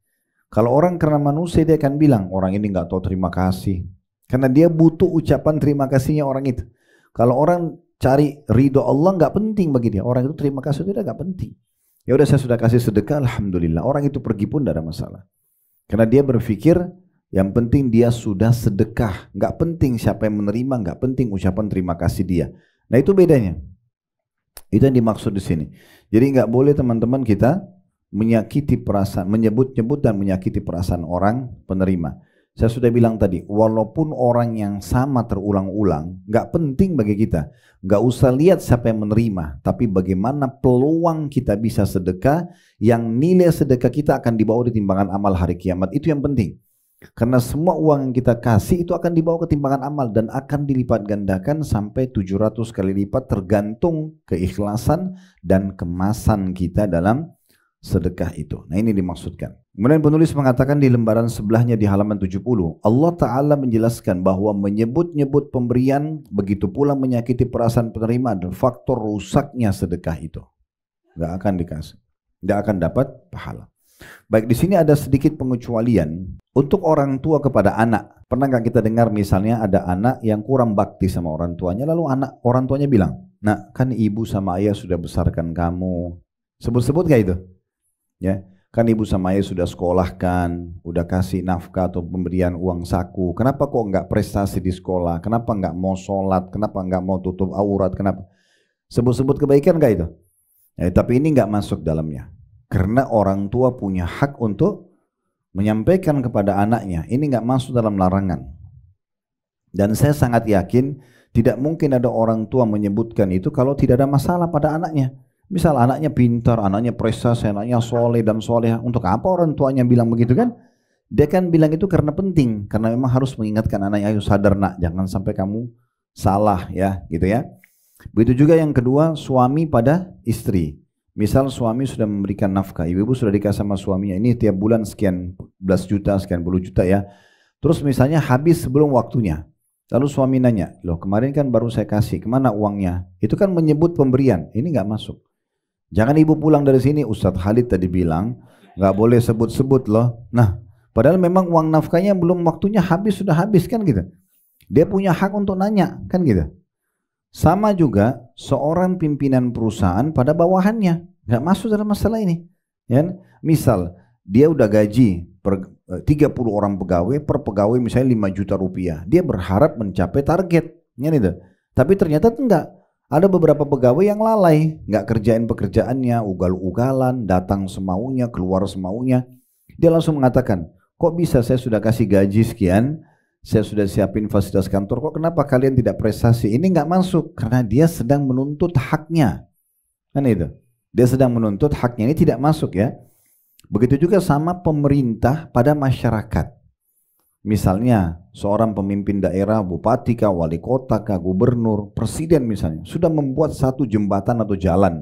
[SPEAKER 1] Kalau orang karena manusia, dia akan bilang, orang ini nggak tahu terima kasih, karena dia butuh ucapan terima kasihnya orang itu. Kalau orang cari ridho Allah, nggak penting bagi dia. Orang itu terima kasih itu nggak penting. Ya udah saya sudah kasih sedekah, alhamdulillah. Orang itu pergi pun tidak ada masalah. Karena dia berpikir yang penting dia sudah sedekah. Nggak penting siapa yang menerima, nggak penting ucapan terima kasih dia. Nah itu bedanya. Itu yang dimaksud di sini. Jadi nggak boleh teman-teman kita menyakiti perasaan, menyebut-nyebut dan menyakiti perasaan orang penerima. Saya sudah bilang tadi, walaupun orang yang sama terulang-ulang, nggak penting bagi kita. Nggak usah lihat siapa yang menerima, tapi bagaimana peluang kita bisa sedekah, yang nilai sedekah kita akan dibawa di timbangan amal hari kiamat. Itu yang penting. Karena semua uang yang kita kasih itu akan dibawa ke timbangan amal dan akan dilipat gandakan sampai 700 kali lipat tergantung keikhlasan dan kemasan kita dalam sedekah itu. Nah ini dimaksudkan. Kemudian penulis mengatakan di lembaran sebelahnya di halaman 70, Allah Ta'ala menjelaskan bahwa menyebut-nyebut pemberian begitu pula menyakiti perasaan penerima adalah faktor rusaknya sedekah itu. Gak akan dikasih, gak akan dapat pahala. Baik, di sini ada sedikit pengecualian untuk orang tua kepada anak. Pernah gak kita dengar misalnya ada anak yang kurang bakti sama orang tuanya, lalu orang tuanya bilang, nah kan ibu sama ayah sudah besarkan kamu. Sebut-sebut gak itu? Ya, Kan ibu sama ayah sudah sekolahkan, udah kasih nafkah atau pemberian uang saku. Kenapa kok nggak prestasi di sekolah? Kenapa nggak mau sholat? Kenapa nggak mau tutup aurat? Kenapa? Sebut-sebut kebaikan nggak itu? Ya, tapi ini nggak masuk dalamnya. Karena orang tua punya hak untuk menyampaikan kepada anaknya. Ini nggak masuk dalam larangan. Dan saya sangat yakin tidak mungkin ada orang tua menyebutkan itu kalau tidak ada masalah pada anaknya. Misal anaknya pintar, anaknya prestasi, anaknya soleh dan soleh. Untuk apa orang tuanya bilang begitu kan? Dia kan bilang itu karena penting. Karena memang harus mengingatkan anaknya, ayo sadar nak, jangan sampai kamu salah ya, gitu ya. Begitu juga yang kedua, suami pada istri. Misal suami sudah memberikan nafkah, ibu-ibu sudah dikasih sama suaminya, ini tiap bulan sekian belas juta, sekian puluh juta ya. Terus misalnya habis sebelum waktunya. Lalu suami nanya, loh kemarin kan baru saya kasih, kemana uangnya? Itu kan menyebut pemberian, ini nggak masuk. Jangan ibu pulang dari sini, Ustadz Khalid tadi bilang, nggak boleh sebut-sebut loh. Nah, padahal memang uang nafkahnya belum waktunya habis, sudah habis kan gitu. Dia punya hak untuk nanya, kan gitu. Sama juga seorang pimpinan perusahaan pada bawahannya, nggak masuk dalam masalah ini. Ya, misal dia udah gaji 30 orang pegawai, per pegawai misalnya 5 juta rupiah. Dia berharap mencapai target, ya gitu. Tapi ternyata enggak. Ada beberapa pegawai yang lalai, nggak kerjain pekerjaannya, ugal-ugalan, datang semaunya, keluar semaunya. Dia langsung mengatakan, kok bisa saya sudah kasih gaji sekian, saya sudah siapin fasilitas kantor, kok kenapa kalian tidak prestasi? Ini nggak masuk, karena dia sedang menuntut haknya. Kan itu. Dia sedang menuntut haknya, ini tidak masuk ya. Begitu juga sama pemerintah pada masyarakat. Misalnya seorang pemimpin daerah, bupati kah, wali kota kah, gubernur, presiden misalnya, sudah membuat satu jembatan atau jalan.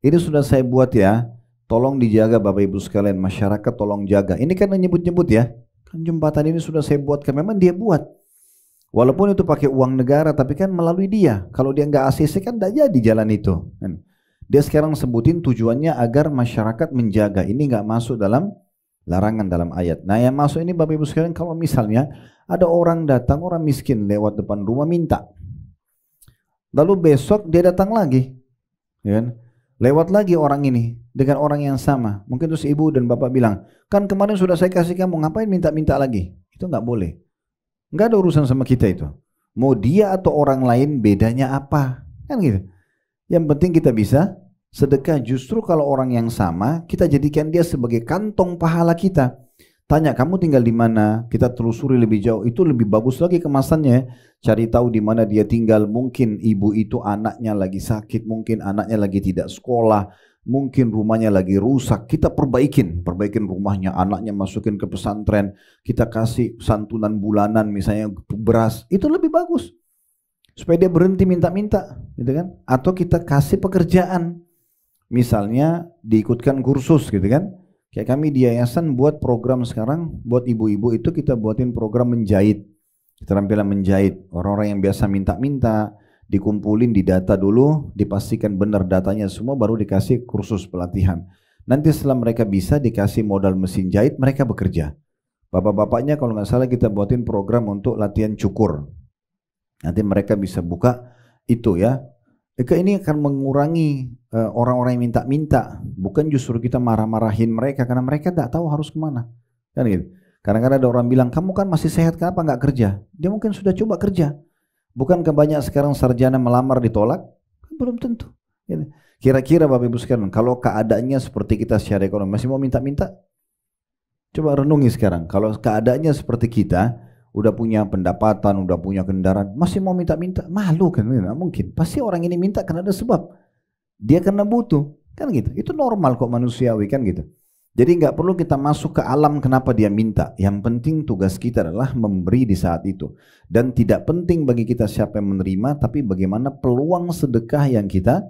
[SPEAKER 1] Ini sudah saya buat ya, tolong dijaga Bapak Ibu sekalian, masyarakat tolong jaga. Ini kan menyebut-nyebut ya, kan jembatan ini sudah saya buatkan, memang dia buat. Walaupun itu pakai uang negara, tapi kan melalui dia. Kalau dia nggak ACC kan tidak jadi jalan itu. Dia sekarang sebutin tujuannya agar masyarakat menjaga, ini nggak masuk dalam larangan dalam ayat. Nah yang masuk ini Bapak Ibu sekalian, kalau misalnya ada orang datang, orang miskin lewat depan rumah minta. Lalu besok dia datang lagi. Ya kan? Lewat lagi orang ini dengan orang yang sama. Mungkin terus ibu dan bapak bilang, kan kemarin sudah saya kasih kamu, ngapain minta-minta lagi? Itu nggak boleh. Nggak ada urusan sama kita itu. Mau dia atau orang lain bedanya apa? Kan gitu. Yang penting kita bisa sedekah. Justru kalau orang yang sama, kita jadikan dia sebagai kantong pahala kita. Tanya, kamu tinggal di mana? Kita telusuri lebih jauh. Itu lebih bagus lagi kemasannya. Cari tahu di mana dia tinggal. Mungkin ibu itu anaknya lagi sakit. Mungkin anaknya lagi tidak sekolah. Mungkin rumahnya lagi rusak. Kita perbaikin rumahnya. Anaknya masukin ke pesantren. Kita kasih santunan bulanan, misalnya beras. Itu lebih bagus. Supaya dia berhenti minta-minta. Gitu kan? Atau kita kasih pekerjaan. Misalnya diikutkan kursus gitu kan. Kayak kami di yayasan buat program sekarang, buat ibu-ibu itu kita buatin program menjahit. Keterampilan menjahit. Orang-orang yang biasa minta-minta, dikumpulin, didata dulu, dipastikan benar datanya semua, baru dikasih kursus pelatihan. Nanti setelah mereka bisa, dikasih modal mesin jahit, mereka bekerja. Bapak-bapaknya kalau nggak salah kita buatin program untuk latihan cukur. Nanti mereka bisa buka itu ya. Ini akan mengurangi orang-orang yang minta-minta, bukan justru kita marah-marahin mereka karena mereka tidak tahu harus kemana, kan gitu. Kadang-kadang ada orang bilang, kamu kan masih sehat, kenapa nggak kerja? Dia mungkin sudah coba kerja. Bukankah banyak sekarang sarjana melamar ditolak? Belum tentu. Kira-kira Bapak Ibu sekalian, kalau keadaannya seperti kita secara ekonomi, masih mau minta-minta? Coba renungi sekarang, kalau keadaannya seperti kita, udah punya pendapatan, udah punya kendaraan, masih mau minta-minta, malu kan? Nggak mungkin. Pasti orang ini minta karena ada sebab. Dia karena butuh, kan gitu. Itu normal kok, manusiawi kan gitu. Jadi nggak perlu kita masuk ke alam kenapa dia minta. Yang penting tugas kita adalah memberi di saat itu. Dan tidak penting bagi kita siapa yang menerima, tapi bagaimana peluang sedekah yang kita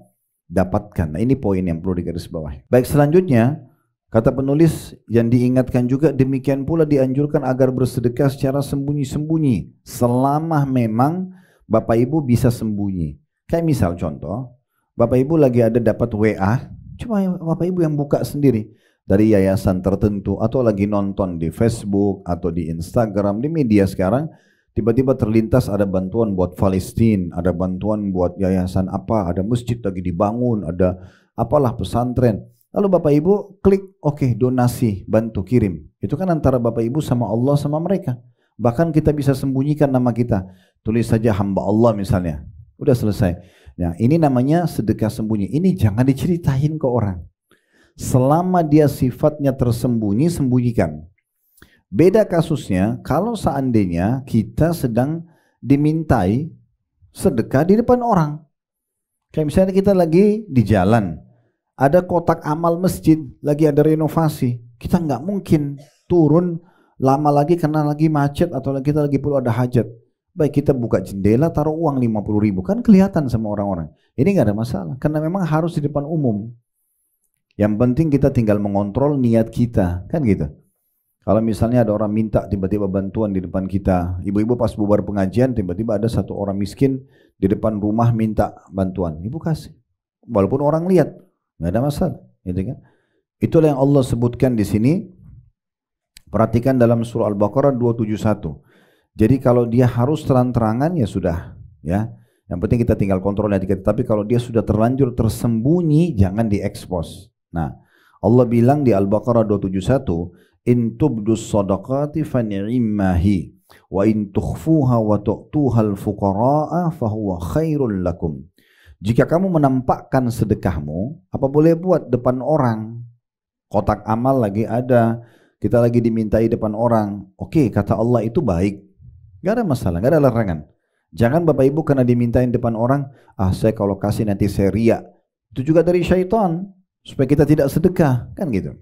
[SPEAKER 1] dapatkan. Nah ini poin yang perlu digarisbawahi. Baik, selanjutnya kata penulis, yang diingatkan juga demikian pula dianjurkan agar bersedekah secara sembunyi-sembunyi selama memang Bapak Ibu bisa sembunyi. Kayak misal contoh, Bapak Ibu lagi ada dapat WA, coba Bapak Ibu yang buka sendiri dari yayasan tertentu, atau lagi nonton di Facebook atau di Instagram, di media sekarang, tiba-tiba terlintas ada bantuan buat Palestina, ada bantuan buat yayasan apa, ada masjid lagi dibangun, ada apalah pesantren. Lalu Bapak Ibu klik oke, donasi, bantu, kirim. Itu kan antara Bapak Ibu sama Allah sama mereka. Bahkan kita bisa sembunyikan nama kita. Tulis saja hamba Allah misalnya. Udah selesai. Nah, ini namanya sedekah sembunyi. Ini jangan diceritain ke orang. Selama dia sifatnya tersembunyi, sembunyikan. Beda kasusnya kalau seandainya kita sedang dimintai sedekah di depan orang. Kayak misalnya kita lagi di jalan, ada kotak amal masjid, lagi ada renovasi. Kita nggak mungkin turun lama lagi karena lagi macet atau kita lagi perlu ada hajat. Baik kita buka jendela, taruh uang 50.000, kan kelihatan sama orang-orang. Ini nggak ada masalah, karena memang harus di depan umum. Yang penting kita tinggal mengontrol niat kita, kan gitu. Kalau misalnya ada orang minta tiba-tiba bantuan di depan kita, ibu-ibu pas bubar pengajian tiba-tiba ada satu orang miskin di depan rumah minta bantuan, ibu kasih. Walaupun orang lihat, nggak ada masalah, gitu kan? Itulah yang Allah sebutkan di sini. Perhatikan dalam surah Al-Baqarah 271. Jadi kalau dia harus terang-terangan ya sudah, ya. Yang penting kita tinggal kontrol hati kita. Tapi kalau dia sudah terlanjur tersembunyi, jangan diekspos. Nah, Allah bilang di Al-Baqarah 271, in tubdus sadaqati fa ni'mahi wa in tukhfuha wa tu'tuha al-fuqara'a fa huwa khairul lakum. Jika kamu menampakkan sedekahmu, apa boleh buat depan orang? Kotak amal lagi ada, kita lagi dimintai depan orang. Oke, kata Allah itu baik. Gak ada masalah, gak ada larangan. Jangan Bapak Ibu karena dimintain depan orang, saya kalau kasih nanti saya riya. Itu juga dari syaitan, supaya kita tidak sedekah, kan gitu.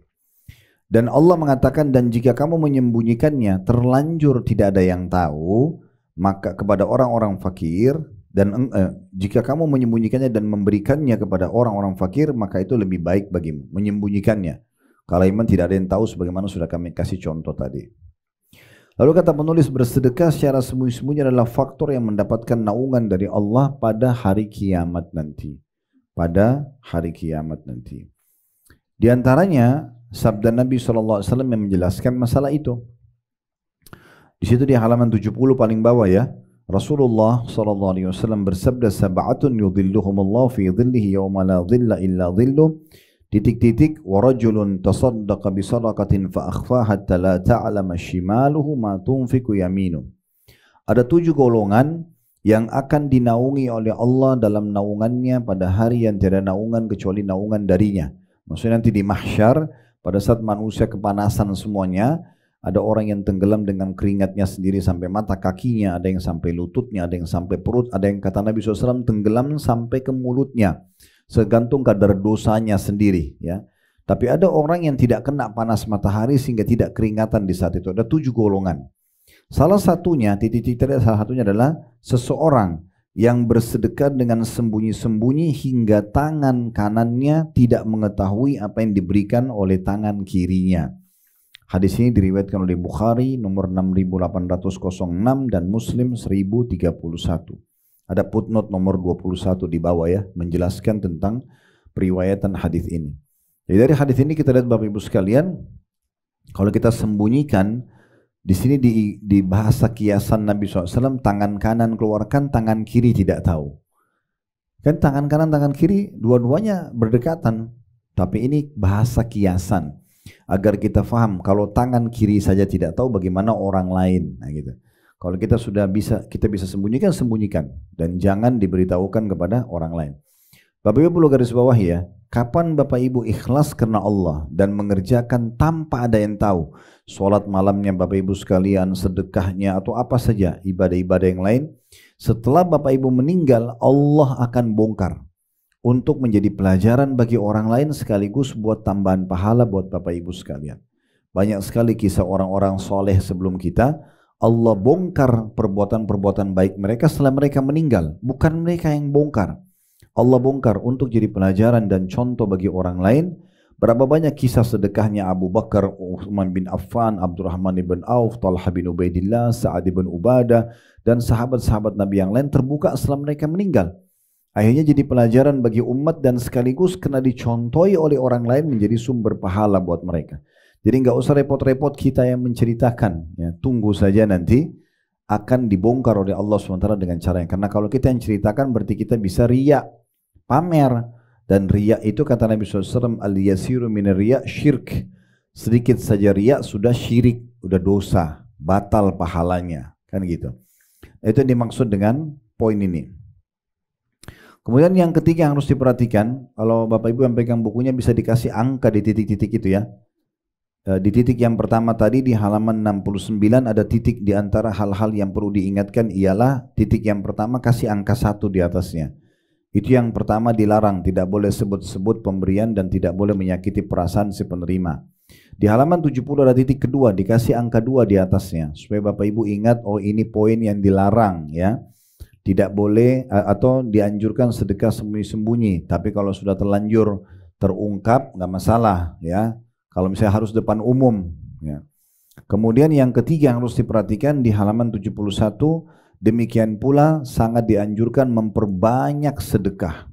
[SPEAKER 1] Dan Allah mengatakan, dan jika kamu menyembunyikannya terlanjur tidak ada yang tahu, maka kepada orang-orang fakir, dan jika kamu menyembunyikannya dan memberikannya kepada orang-orang fakir, maka itu lebih baik bagimu, menyembunyikannya. Kalau iman tidak ada yang tahu, sebagaimana sudah kami kasih contoh tadi. Lalu kata penulis, bersedekah secara sembunyi-sembunyi adalah faktor yang mendapatkan naungan dari Allah pada hari kiamat nanti. Pada hari kiamat nanti. Di antaranya sabda Nabi SAW yang menjelaskan masalah itu. Di situ di halaman 70 paling bawah ya. Rasulullah SAW bersabda, sab'atun yudhilluhumullahu fi dhillihi yawma la dhilla illa dhilluh. Titik-titik, wa rajulun tasaddaqa bi sadaqatin fa akhfa hatta la ta'lama shimaluhu ma tunfiqu yaminu. Ada 7 golongan yang akan dinaungi oleh Allah dalam naungannya pada hari yang tiada naungan kecuali naungan darinya. Maksudnya nanti di mahsyar, pada saat manusia kepanasan semuanya, ada orang yang tenggelam dengan keringatnya sendiri sampai mata kakinya, ada yang sampai lututnya, ada yang sampai perut, ada yang kata Nabi SAW tenggelam sampai ke mulutnya, segantung kadar dosanya sendiri, ya. Tapi ada orang yang tidak kena panas matahari sehingga tidak keringatan di saat itu. Ada 7 golongan. Salah satunya, salah satunya adalah seseorang yang bersedekah dengan sembunyi-sembunyi hingga tangan kanannya tidak mengetahui apa yang diberikan oleh tangan kirinya. Hadis ini diriwayatkan oleh Bukhari nomor 6806 dan Muslim 1031. Ada footnote nomor 21 di bawah ya, menjelaskan tentang periwayatan hadis ini. Jadi dari hadis ini kita lihat Bapak Ibu sekalian, kalau kita sembunyikan, di sini di bahasa kiasan Nabi SAW, tangan kanan keluarkan, tangan kiri tidak tahu. Kan tangan kanan, tangan kiri, dua-duanya berdekatan. Tapi ini bahasa kiasan. Agar kita faham, kalau tangan kiri saja tidak tahu, bagaimana orang lain. Nah gitu. Kalau kita sudah kita bisa sembunyikan, sembunyikan. Dan jangan diberitahukan kepada orang lain. Bapak Ibu perlu garis bawah ya, kapan Bapak Ibu ikhlas karena Allah dan mengerjakan tanpa ada yang tahu, sholat malamnya Bapak Ibu sekalian, sedekahnya atau apa saja, ibadah-ibadah yang lain, setelah Bapak Ibu meninggal, Allah akan bongkar untuk menjadi pelajaran bagi orang lain sekaligus buat tambahan pahala buat Bapak Ibu sekalian. Banyak sekali kisah orang-orang soleh sebelum kita, Allah bongkar perbuatan-perbuatan baik mereka setelah mereka meninggal, bukan mereka yang bongkar. Allah bongkar untuk jadi pelajaran dan contoh bagi orang lain. Berapa banyak kisah sedekahnya Abu Bakar, Uthman bin Affan, Abdurrahman bin Auf, Talha bin Ubaidillah, Sa'ad bin Ubadah, dan sahabat-sahabat Nabi yang lain terbuka setelah mereka meninggal. Akhirnya jadi pelajaran bagi umat dan sekaligus kena dicontohi oleh orang lain menjadi sumber pahala buat mereka. Jadi nggak usah repot-repot kita yang menceritakan, ya, tunggu saja nanti akan dibongkar oleh Allah SWT dengan cara yang, karena kalau kita yang ceritakan berarti kita bisa riya, pamer, Dan riya itu kata Nabi SAW, al-yasiru min riya syirk. Sedikit saja riya sudah syirik, sudah dosa, batal pahalanya. Kan gitu. Itu yang dimaksud dengan poin ini. Kemudian yang ketiga yang harus diperhatikan, kalau Bapak Ibu yang pegang bukunya bisa dikasih angka di titik-titik itu ya. Di titik yang pertama tadi di halaman 69 ada titik di antara hal-hal yang perlu diingatkan ialah titik yang pertama kasih angka 1 di atasnya. Itu yang pertama dilarang, tidak boleh sebut-sebut pemberian dan tidak boleh menyakiti perasaan si penerima. Di halaman 70 ada titik kedua, dikasih angka 2 di atasnya. Supaya Bapak Ibu ingat, oh ini poin yang dilarang ya. Tidak boleh atau dianjurkan sedekah sembunyi-sembunyi. Tapi kalau sudah terlanjur terungkap, nggak masalah ya. Kalau misalnya harus depan umum ya. Kemudian yang ketiga yang harus diperhatikan di halaman 71, demikian pula sangat dianjurkan memperbanyak sedekah.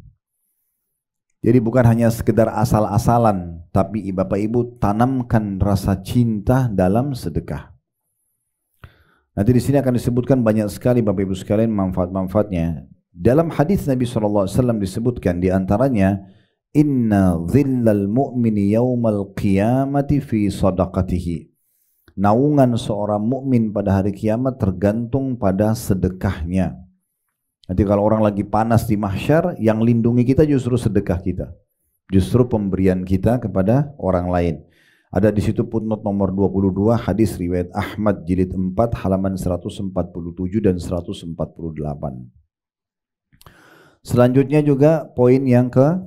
[SPEAKER 1] Jadi bukan hanya sekedar asal-asalan, tapi Bapak Ibu tanamkan rasa cinta dalam sedekah. Nanti di sini akan disebutkan banyak sekali Bapak Ibu sekalian manfaat-manfaatnya. Dalam hadis Nabi SAW disebutkan di antaranya, Inna dhillal mu'mini yawmal qiyamati fi sadaqatihi. Naungan seorang mukmin pada hari kiamat tergantung pada sedekahnya. Nanti kalau orang lagi panas di mahsyar, yang lindungi kita justru sedekah kita. Justru pemberian kita kepada orang lain. Ada di situ footnote nomor 22 hadis riwayat Ahmad jilid 4 halaman 147 dan 148. Selanjutnya juga poin yang ke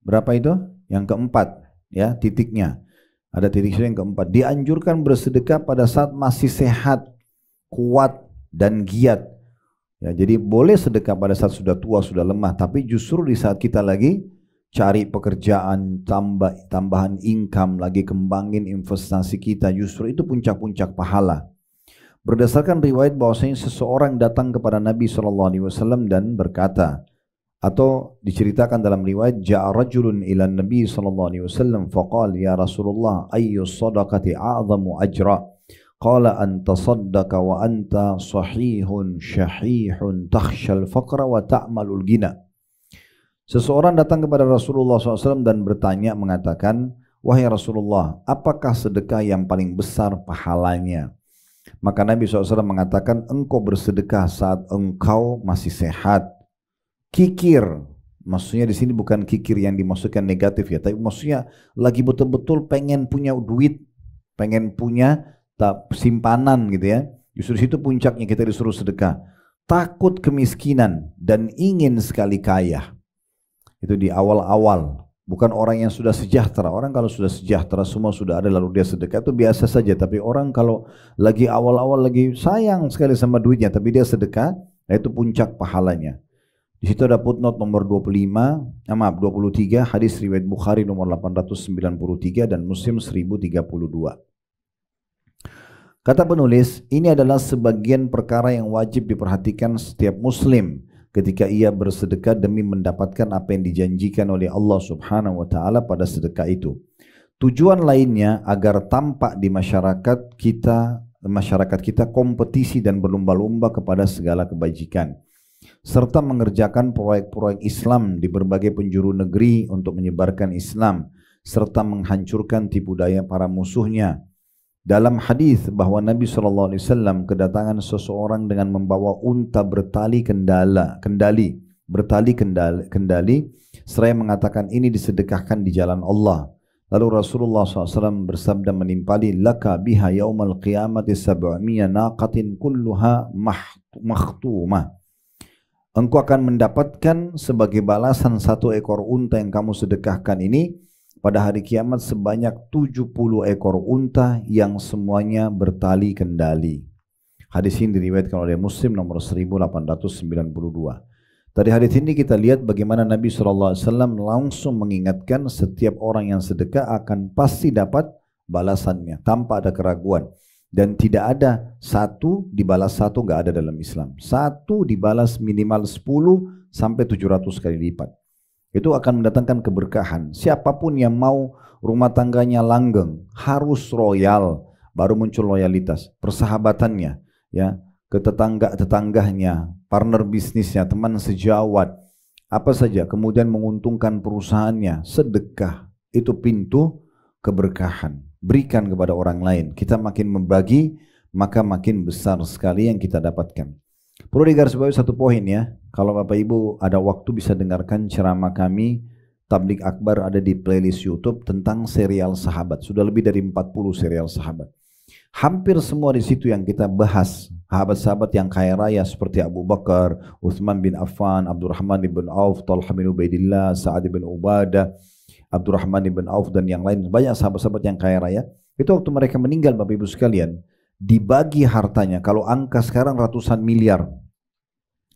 [SPEAKER 1] berapa itu? Yang keempat ya, titiknya. Ada titik yang keempat, dianjurkan bersedekah pada saat masih sehat, kuat dan giat. Ya, jadi boleh sedekah pada saat sudah tua, sudah lemah, tapi justru di saat kita lagi cari pekerjaan, tambahan income, lagi kembangin investasi kita, justru itu puncak-puncak pahala. Berdasarkan riwayat bahwasanya seseorang datang kepada Nabi SAW dan berkata, atau diceritakan dalam riwayat, ja'a rajulun ila Nabi SAW faqala ya Rasulullah ayyu sadaqati a'zamu ajra, qala an tasaddaqa wa anta sahihun syahihun takhshal faqra wa ta'malul gina. Seseorang datang kepada Rasulullah SAW dan bertanya mengatakan, wahai Rasulullah, apakah sedekah yang paling besar pahalanya? Maka Nabi SAW mengatakan, engkau bersedekah saat engkau masih sehat. Kikir, maksudnya di sini bukan kikir yang dimaksudkan negatif ya, tapi maksudnya lagi betul-betul pengen punya duit, pengen punya simpanan gitu ya. Justru di situ puncaknya kita disuruh sedekah. Takut kemiskinan dan ingin sekali kaya. Itu di awal-awal, bukan orang yang sudah sejahtera. Orang kalau sudah sejahtera semua sudah ada lalu dia sedekah itu biasa saja. Tapi orang kalau lagi awal-awal lagi sayang sekali sama duitnya, tapi dia sedekah, itu puncak pahalanya. Di situ ada footnote nomor 23 hadis riwayat Bukhari nomor 893 dan Muslim 1032. Kata penulis, ini adalah sebagian perkara yang wajib diperhatikan setiap muslim ketika ia bersedekah demi mendapatkan apa yang dijanjikan oleh Allah Subhanahu wa taala pada sedekah itu. Tujuan lainnya agar tampak di masyarakat kita kompetisi dan berlomba-lomba kepada segala kebajikan, serta mengerjakan proyek-proyek Islam di berbagai penjuru negeri untuk menyebarkan Islam, serta menghancurkan tipu daya para musuhnya. Dalam hadis bahwa Nabi SAW kedatangan seseorang dengan membawa unta bertali kendali, seraya mengatakan ini disedekahkan di jalan Allah. Lalu Rasulullah SAW bersabda menimpali, laka biha yaumal qiyamati 700 naqatin kulluha makhtumah. Engkau akan mendapatkan sebagai balasan 1 ekor unta yang kamu sedekahkan ini pada hari kiamat sebanyak 70 ekor unta yang semuanya bertali kendali. Hadis ini diriwayatkan oleh Muslim nomor 1892. Dari hadis ini kita lihat bagaimana Nabi SAW langsung mengingatkan setiap orang yang sedekah akan pasti dapat balasannya tanpa ada keraguan. Dan tidak ada 1 dibalas 1 nggak ada dalam Islam. 1 dibalas minimal 10 sampai 700 kali lipat. Itu akan mendatangkan keberkahan. Siapapun yang mau rumah tangganya langgeng harus royal, baru muncul loyalitas, persahabatannya, ya, ke tetangganya, partner bisnisnya, teman sejawat, apa saja, kemudian menguntungkan perusahaannya, sedekah, itu pintu keberkahan. Berikan kepada orang lain. Kita makin membagi, maka makin besar sekali yang kita dapatkan. Perlu digarisbawahi satu poin ya, kalau Bapak Ibu ada waktu bisa dengarkan ceramah kami, Tabligh Akbar ada di playlist YouTube tentang serial sahabat. Sudah lebih dari 40 serial sahabat. Hampir semua di situ yang kita bahas, sahabat-sahabat yang kaya raya seperti Abu Bakar, Utsman bin Affan, Abdurrahman bin Auf, Talha bin Ubaidillah, Sa'ad bin Ubadah, Abdurrahman bin Auf dan yang lain, banyak sahabat-sahabat yang kaya raya. Itu waktu mereka meninggal Bapak Ibu sekalian, dibagi hartanya, kalau angka sekarang ratusan miliar,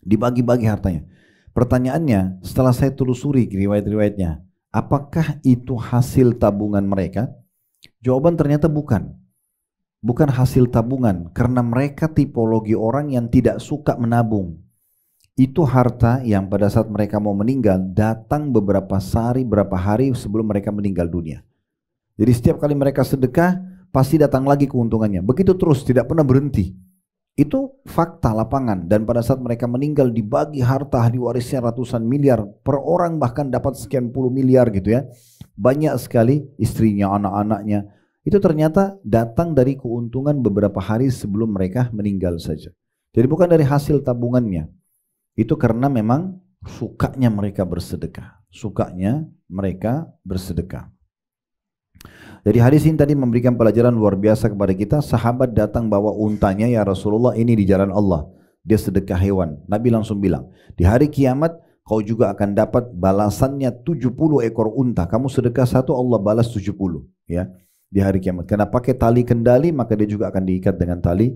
[SPEAKER 1] dibagi-bagi hartanya. Pertanyaannya, setelah saya telusuri riwayat-riwayatnya, apakah itu hasil tabungan mereka? Jawaban ternyata bukan. Bukan hasil tabungan, karena mereka tipologi orang yang tidak suka menabung. Itu harta yang pada saat mereka mau meninggal, datang beberapa hari sebelum mereka meninggal dunia. Jadi setiap kali mereka sedekah, pasti datang lagi keuntungannya. Begitu terus, tidak pernah berhenti. Itu fakta lapangan, dan pada saat mereka meninggal dibagi harta ahli warisnya ratusan miliar, per orang bahkan dapat sekian puluh miliar gitu ya. Banyak sekali istrinya, anak-anaknya. Itu ternyata datang dari keuntungan beberapa hari sebelum mereka meninggal saja. Jadi bukan dari hasil tabungannya. Itu karena memang sukanya mereka bersedekah. Sukanya mereka bersedekah. Jadi hadis ini tadi memberikan pelajaran luar biasa kepada kita. Sahabat datang bawa untanya, ya Rasulullah ini di jalan Allah. Dia sedekah hewan. Nabi langsung bilang, di hari kiamat kau juga akan dapat balasannya 70 ekor unta. Kamu sedekah satu, Allah balas 70. Ya, di hari kiamat. Karena pakai tali kendali, maka dia juga akan diikat dengan tali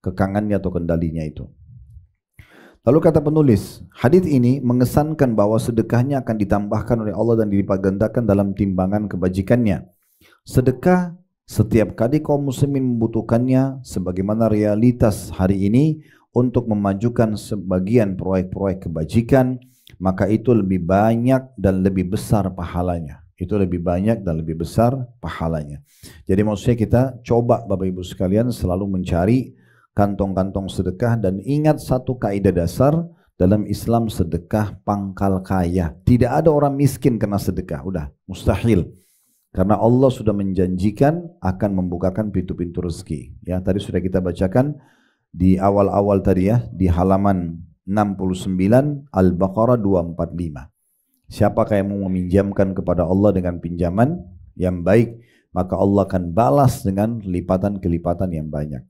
[SPEAKER 1] kekangannya atau kendalinya itu. Lalu kata penulis, hadis ini mengesankan bahwa sedekahnya akan ditambahkan oleh Allah dan dilipat gandakan dalam timbangan kebajikannya. Sedekah setiap kali kaum muslimin membutuhkannya, sebagaimana realitas hari ini untuk memajukan sebagian proyek-proyek kebajikan, maka itu lebih banyak dan lebih besar pahalanya. Itu lebih banyak dan lebih besar pahalanya. Jadi maksudnya kita coba Bapak Ibu sekalian selalu mencari kantong-kantong sedekah, dan ingat satu kaidah dasar dalam Islam, sedekah pangkal kaya. Tidak ada orang miskin kena sedekah, udah mustahil. Karena Allah sudah menjanjikan akan membukakan pintu-pintu rezeki. Ya, tadi sudah kita bacakan di awal-awal tadi ya, di halaman 69 Al-Baqarah 245. Siapakah yang mau meminjamkan kepada Allah dengan pinjaman yang baik, maka Allah akan balas dengan lipatan-kelipatan yang banyak.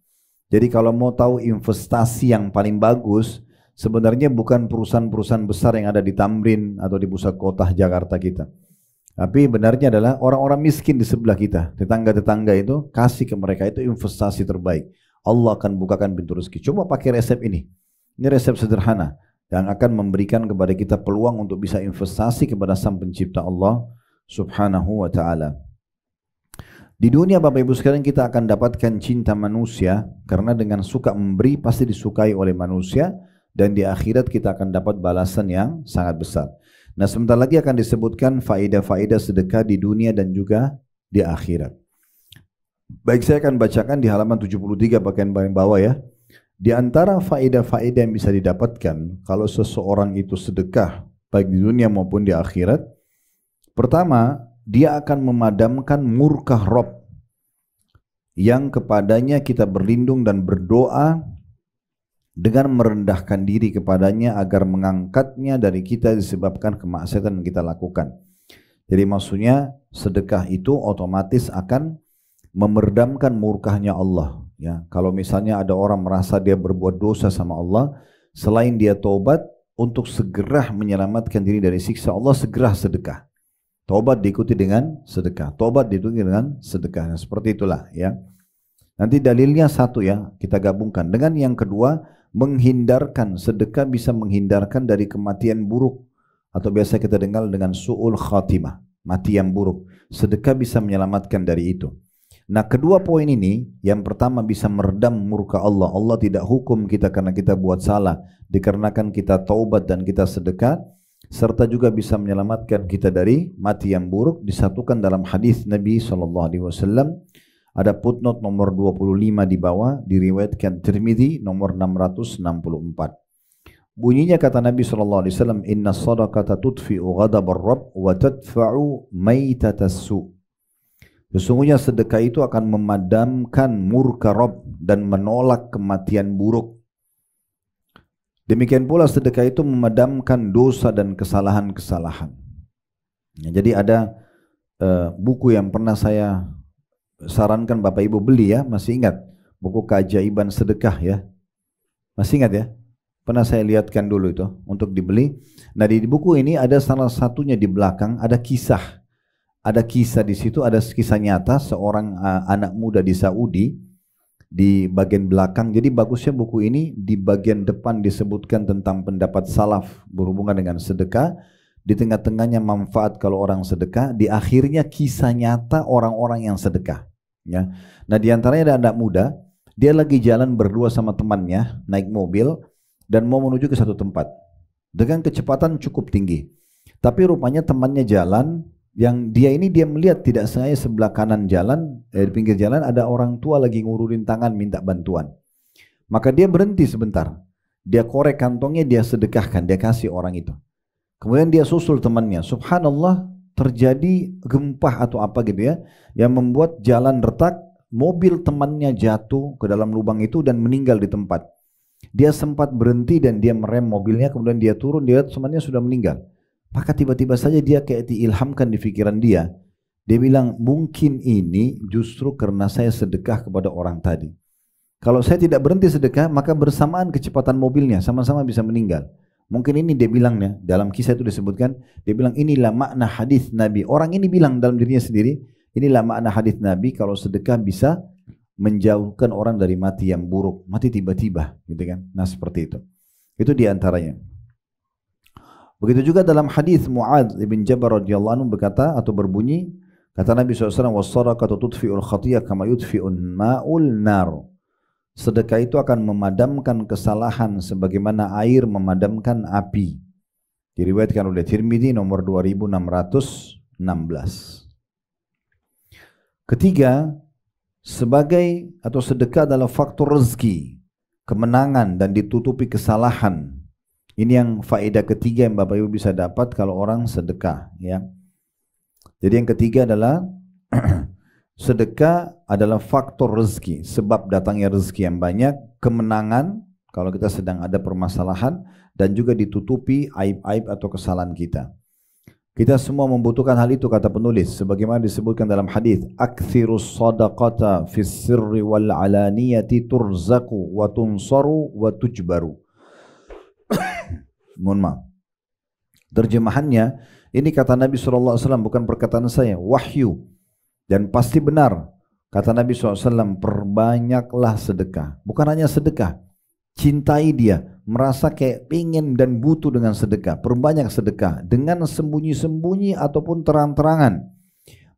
[SPEAKER 1] Jadi kalau mau tahu investasi yang paling bagus, sebenarnya bukan perusahaan-perusahaan besar yang ada di Tamrin atau di pusat kota Jakarta kita. Tapi benarnya adalah orang-orang miskin di sebelah kita, tetangga-tetangga itu, kasih ke mereka, itu investasi terbaik. Allah akan bukakan pintu rezeki. Coba pakai resep ini. Ini resep sederhana yang akan memberikan kepada kita peluang untuk bisa investasi kepada Sang Pencipta Allah Subhanahu wa ta'ala. Di dunia Bapak Ibu sekalian kita akan dapatkan cinta manusia, karena dengan suka memberi pasti disukai oleh manusia, dan di akhirat kita akan dapat balasan yang sangat besar. Nah, sebentar lagi akan disebutkan faedah-faedah sedekah di dunia dan juga di akhirat. Baik, saya akan bacakan di halaman 73 bagian paling bawah ya. Di antara faedah-faedah yang bisa didapatkan kalau seseorang itu sedekah baik di dunia maupun di akhirat. Pertama, dia akan memadamkan murka Rabb yang kepadanya kita berlindung dan berdoa dengan merendahkan diri kepadanya agar mengangkatnya dari kita disebabkan kemaksiatan yang kita lakukan. Jadi maksudnya sedekah itu otomatis akan memeredamkan murkahnya Allah. Ya, kalau misalnya ada orang merasa dia berbuat dosa sama Allah, selain dia taubat untuk segera menyelamatkan diri dari siksa Allah, segera sedekah. Taubat diikuti dengan sedekah. Taubat diikuti dengan sedekah. Nah, seperti itulah ya. Nanti dalilnya satu ya, kita gabungkan dengan yang kedua. Menghindarkan, sedekah bisa menghindarkan dari kematian buruk, atau biasa kita dengar dengan su'ul khatimah, mati yang buruk. Sedekah bisa menyelamatkan dari itu. Nah, kedua poin ini, yang pertama bisa meredam murka Allah. Allah tidak hukum kita karena kita buat salah, dikarenakan kita taubat dan kita sedekah, serta juga bisa menyelamatkan kita dari mati yang buruk. Disatukan dalam hadis Nabi SAW. Ada footnote nomor 25 di bawah, diriwayatkan Tirmidzi nomor 664. Bunyinya kata Nabi SAW, inna sadaqata tudfi'u ghadabar rabb wa tadfa'u maitatas su. Sesungguhnya sedekah itu akan memadamkan murka Rabb dan menolak kematian buruk. Demikian pula sedekah itu memadamkan dosa dan kesalahan-kesalahan. Ya, jadi ada buku yang pernah saya sarankan Bapak Ibu beli ya, masih ingat? Buku Keajaiban Sedekah ya. Masih ingat ya? Pernah saya lihatkan dulu itu untuk dibeli. Nah di buku ini ada salah satunya di belakang ada kisah. Ada kisah di situ, ada kisah nyata seorang anak muda di Saudi di bagian belakang. Jadi bagusnya buku ini di bagian depan disebutkan tentang pendapat salaf berhubungan dengan sedekah. Di tengah-tengahnya manfaat kalau orang sedekah. Di akhirnya kisah nyata orang-orang yang sedekah. Ya. Nah di antaranya ada anak muda, dia lagi jalan berdua sama temannya naik mobil dan mau menuju ke satu tempat dengan kecepatan cukup tinggi. Tapi rupanya temannya jalan. Yang dia melihat tidak sengaja sebelah kanan jalan, di pinggir jalan ada orang tua lagi ngururin tangan minta bantuan. Maka dia berhenti sebentar. Dia korek kantongnya, dia sedekahkan, dia kasih orang itu. Kemudian dia susul temannya. Subhanallah, terjadi gempa atau apa gitu ya, yang membuat jalan retak, mobil temannya jatuh ke dalam lubang itu dan meninggal di tempat. Dia sempat berhenti dan dia merem mobilnya, kemudian dia turun, dia lihat temannya sudah meninggal. Maka tiba-tiba saja dia kayak diilhamkan di pikiran dia. Dia bilang, mungkin ini justru karena saya sedekah kepada orang tadi. Kalau saya tidak berhenti sedekah, maka bersamaan kecepatan mobilnya sama-sama bisa meninggal. Mungkin ini dia bilangnya, dalam kisah itu disebutkan, dia bilang inilah makna hadis Nabi. Orang ini bilang dalam dirinya sendiri, inilah makna hadis Nabi kalau sedekah bisa menjauhkan orang dari mati yang buruk, mati tiba-tiba, gitu kan. Nah seperti itu. Itu diantaranya. Begitu juga dalam hadis Mu'adz bin Jabal radhiyallahu anhu berkata atau berbunyi, kata Nabi SAW, was-sadaqatu tudfi'ul khatiyah kama yudfi'un ma'ul nar. Sedekah itu akan memadamkan kesalahan sebagaimana air memadamkan api. Diriwayatkan oleh Tirmidzi nomor 2616. Ketiga, sebagai atau sedekah adalah faktor rezeki, kemenangan dan ditutupi kesalahan. Ini yang faedah ketiga yang Bapak Ibu bisa dapat kalau orang sedekah ya. Jadi yang ketiga adalah sedekah adalah faktor rezeki, sebab datangnya rezeki yang banyak, kemenangan kalau kita sedang ada permasalahan, dan juga ditutupi aib-aib atau kesalahan kita. Kita semua membutuhkan hal itu kata penulis, sebagaimana disebutkan dalam hadis, aktsirus sadaqata fis sirri wal alaniyati turzaqu wa tunsaru wa tujbaru. Mohon maaf. Terjemahannya, ini kata Nabi SAW, bukan perkataan saya, wahyu. Dan pasti benar. Kata Nabi SAW, perbanyaklah sedekah. Bukan hanya sedekah, cintai dia. Merasa kayak ingin dan butuh dengan sedekah. Perbanyak sedekah. Dengan sembunyi-sembunyi ataupun terang-terangan.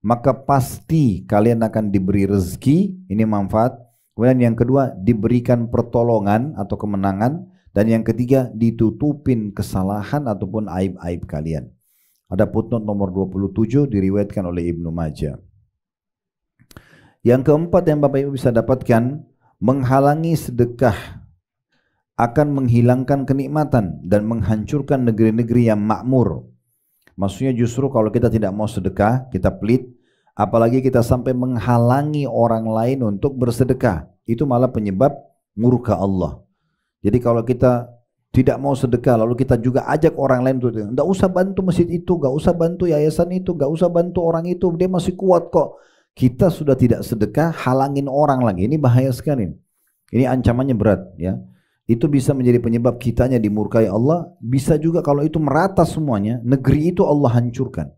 [SPEAKER 1] Maka pasti kalian akan diberi rezeki. Ini manfaat. Kemudian yang kedua, diberikan pertolongan atau kemenangan. Dan yang ketiga, ditutupin kesalahan ataupun aib-aib kalian. Ada footnote nomor 27 diriwayatkan oleh Ibnu Majah. Yang keempat yang Bapak Ibu bisa dapatkan, menghalangi sedekah akan menghilangkan kenikmatan dan menghancurkan negeri-negeri yang makmur. Maksudnya justru kalau kita tidak mau sedekah, kita pelit, apalagi kita sampai menghalangi orang lain untuk bersedekah, itu malah penyebab murka Allah. Jadi kalau kita tidak mau sedekah, lalu kita juga ajak orang lain untuk tidak usah bantu masjid itu, gak usah bantu yayasan itu, gak usah bantu orang itu, dia masih kuat kok. Kita sudah tidak sedekah, halangin orang lagi. Ini bahaya sekali. Ini ancamannya berat ya. Itu bisa menjadi penyebab kitanya dimurkai Allah. Bisa juga kalau itu merata semuanya, negeri itu Allah hancurkan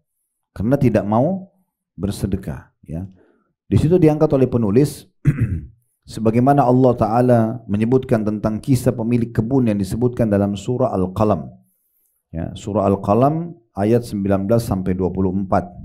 [SPEAKER 1] karena tidak mau bersedekah ya. Di situ diangkat oleh penulis sebagaimana Allah Ta'ala menyebutkan tentang kisah pemilik kebun yang disebutkan dalam surah Al-Qalam ya, surah Al-Qalam ayat 19-24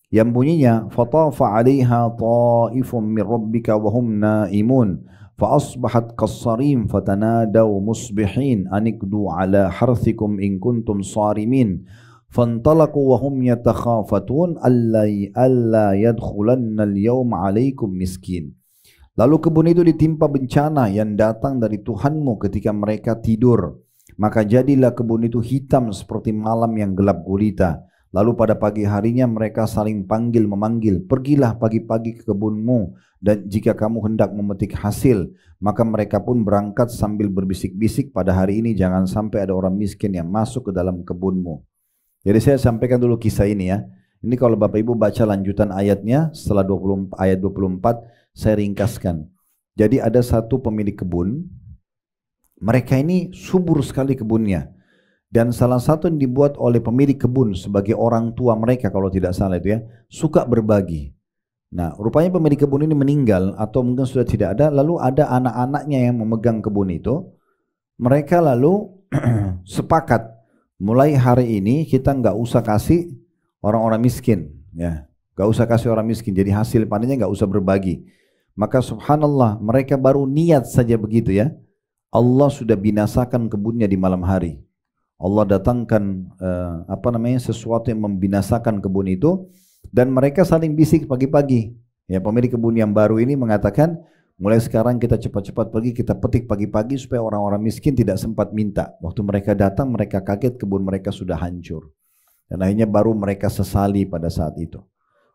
[SPEAKER 1] yang bunyinya, fatafa 'alaiha ta'ifun min rabbika wa hum naimun fa asbahat kassarim fatanadaw musbihin anikdu 'ala harthikum in kuntum sarimin fantalaqu wa hum yatakhafatun alla yadkhulanna al-yawma 'alaikum miskin. Lalu kebun itu ditimpa bencana yang datang dari Tuhanmu ketika mereka tidur. Maka jadilah kebun itu hitam seperti malam yang gelap gulita. Lalu pada pagi harinya mereka saling panggil memanggil, pergilah pagi-pagi ke kebunmu, dan jika kamu hendak memetik hasil, maka mereka pun berangkat sambil berbisik-bisik, pada hari ini jangan sampai ada orang miskin yang masuk ke dalam kebunmu. Jadi saya sampaikan dulu kisah ini ya. Ini kalau Bapak Ibu baca lanjutan ayatnya, setelah ayat 24, saya ringkaskan. Jadi ada satu pemilik kebun, mereka ini subur sekali kebunnya. Dan salah satu yang dibuat oleh pemilik kebun sebagai orang tua mereka kalau tidak salah itu ya, suka berbagi. Nah, rupanya pemilik kebun ini meninggal atau mungkin sudah tidak ada, lalu ada anak-anaknya yang memegang kebun itu. Mereka lalu sepakat, mulai hari ini kita nggak usah kasih orang-orang miskin, ya, nggak usah kasih orang miskin. Jadi hasil panennya nggak usah berbagi. Maka subhanallah, mereka baru niat saja begitu ya, Allah sudah binasakan kebunnya di malam hari. Allah datangkan sesuatu yang membinasakan kebun itu, dan mereka saling bisik pagi-pagi. Ya, pemilik kebun yang baru ini mengatakan, mulai sekarang kita cepat-cepat pergi, kita petik pagi-pagi supaya orang-orang miskin tidak sempat minta. Waktu mereka datang, mereka kaget kebun mereka sudah hancur. Dan akhirnya baru mereka sesali pada saat itu.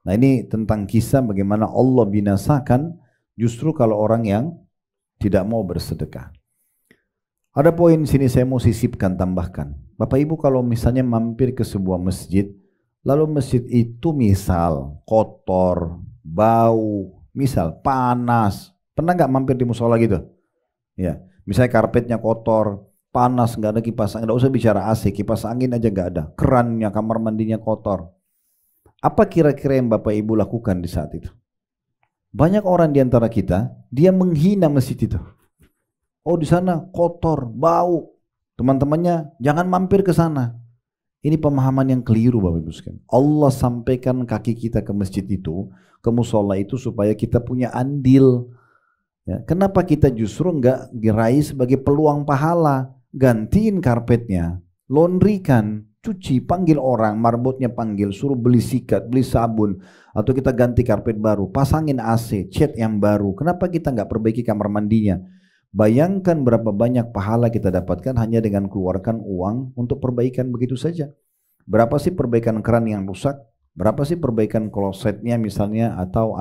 [SPEAKER 1] Nah, ini tentang kisah bagaimana Allah binasakan justru kalau orang yang tidak mau bersedekah. Ada poin sini saya mau sisipkan, tambahkan. Bapak Ibu kalau misalnya mampir ke sebuah masjid, lalu masjid itu misal kotor, bau, misal panas. Pernah nggak mampir di musola gitu? Ya, misalnya karpetnya kotor, panas, nggak ada kipas angin, nggak usah bicara AC, kipas angin aja nggak ada, kerannya, kamar mandinya kotor. Apa kira-kira yang Bapak Ibu lakukan di saat itu? Banyak orang di antara kita, dia menghina masjid itu. Oh, di sana kotor, bau. Teman-temannya jangan mampir ke sana. Ini pemahaman yang keliru Bapak Ibu sekalian. Allah sampaikan kaki kita ke masjid itu, ke musola itu supaya kita punya andil. Ya, kenapa kita justru enggak diraih sebagai peluang pahala? Gantiin karpetnya, laundrykan, cuci, panggil orang, marbotnya panggil, suruh beli sikat, beli sabun, atau kita ganti karpet baru, pasangin AC, cat yang baru. Kenapa kita enggak perbaiki kamar mandinya? Bayangkan berapa banyak pahala kita dapatkan hanya dengan keluarkan uang untuk perbaikan begitu saja. Berapa sih perbaikan keran yang rusak? Berapa sih perbaikan klosetnya misalnya, atau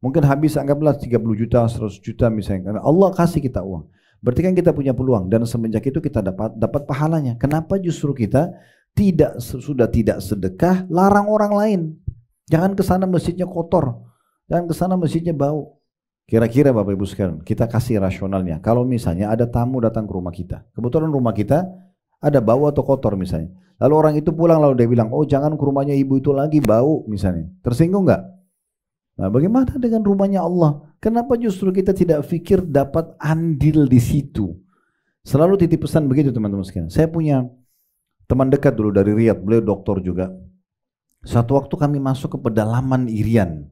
[SPEAKER 1] mungkin habis anggaplah 30 juta, 100 juta misalnya. Karena Allah kasih kita uang. Berarti kan kita punya peluang, dan semenjak itu kita dapat pahalanya. Kenapa justru kita sudah tidak sedekah, larang orang lain? Jangan ke sana masjidnya kotor, jangan ke sana masjidnya bau. Kira-kira Bapak Ibu sekalian, kita kasih rasionalnya. Kalau misalnya ada tamu datang ke rumah kita, kebetulan rumah kita ada bau atau kotor misalnya. Lalu orang itu pulang lalu dia bilang, oh jangan ke rumahnya ibu itu lagi bau misalnya. Tersinggung nggak? Nah, bagaimana dengan rumahnya Allah? Kenapa justru kita tidak pikir dapat andil di situ? Selalu titip pesan begitu teman-teman sekalian. Saya punya teman dekat dulu dari Riyadh, beliau doktor juga. Satu waktu kami masuk ke pedalaman Irian.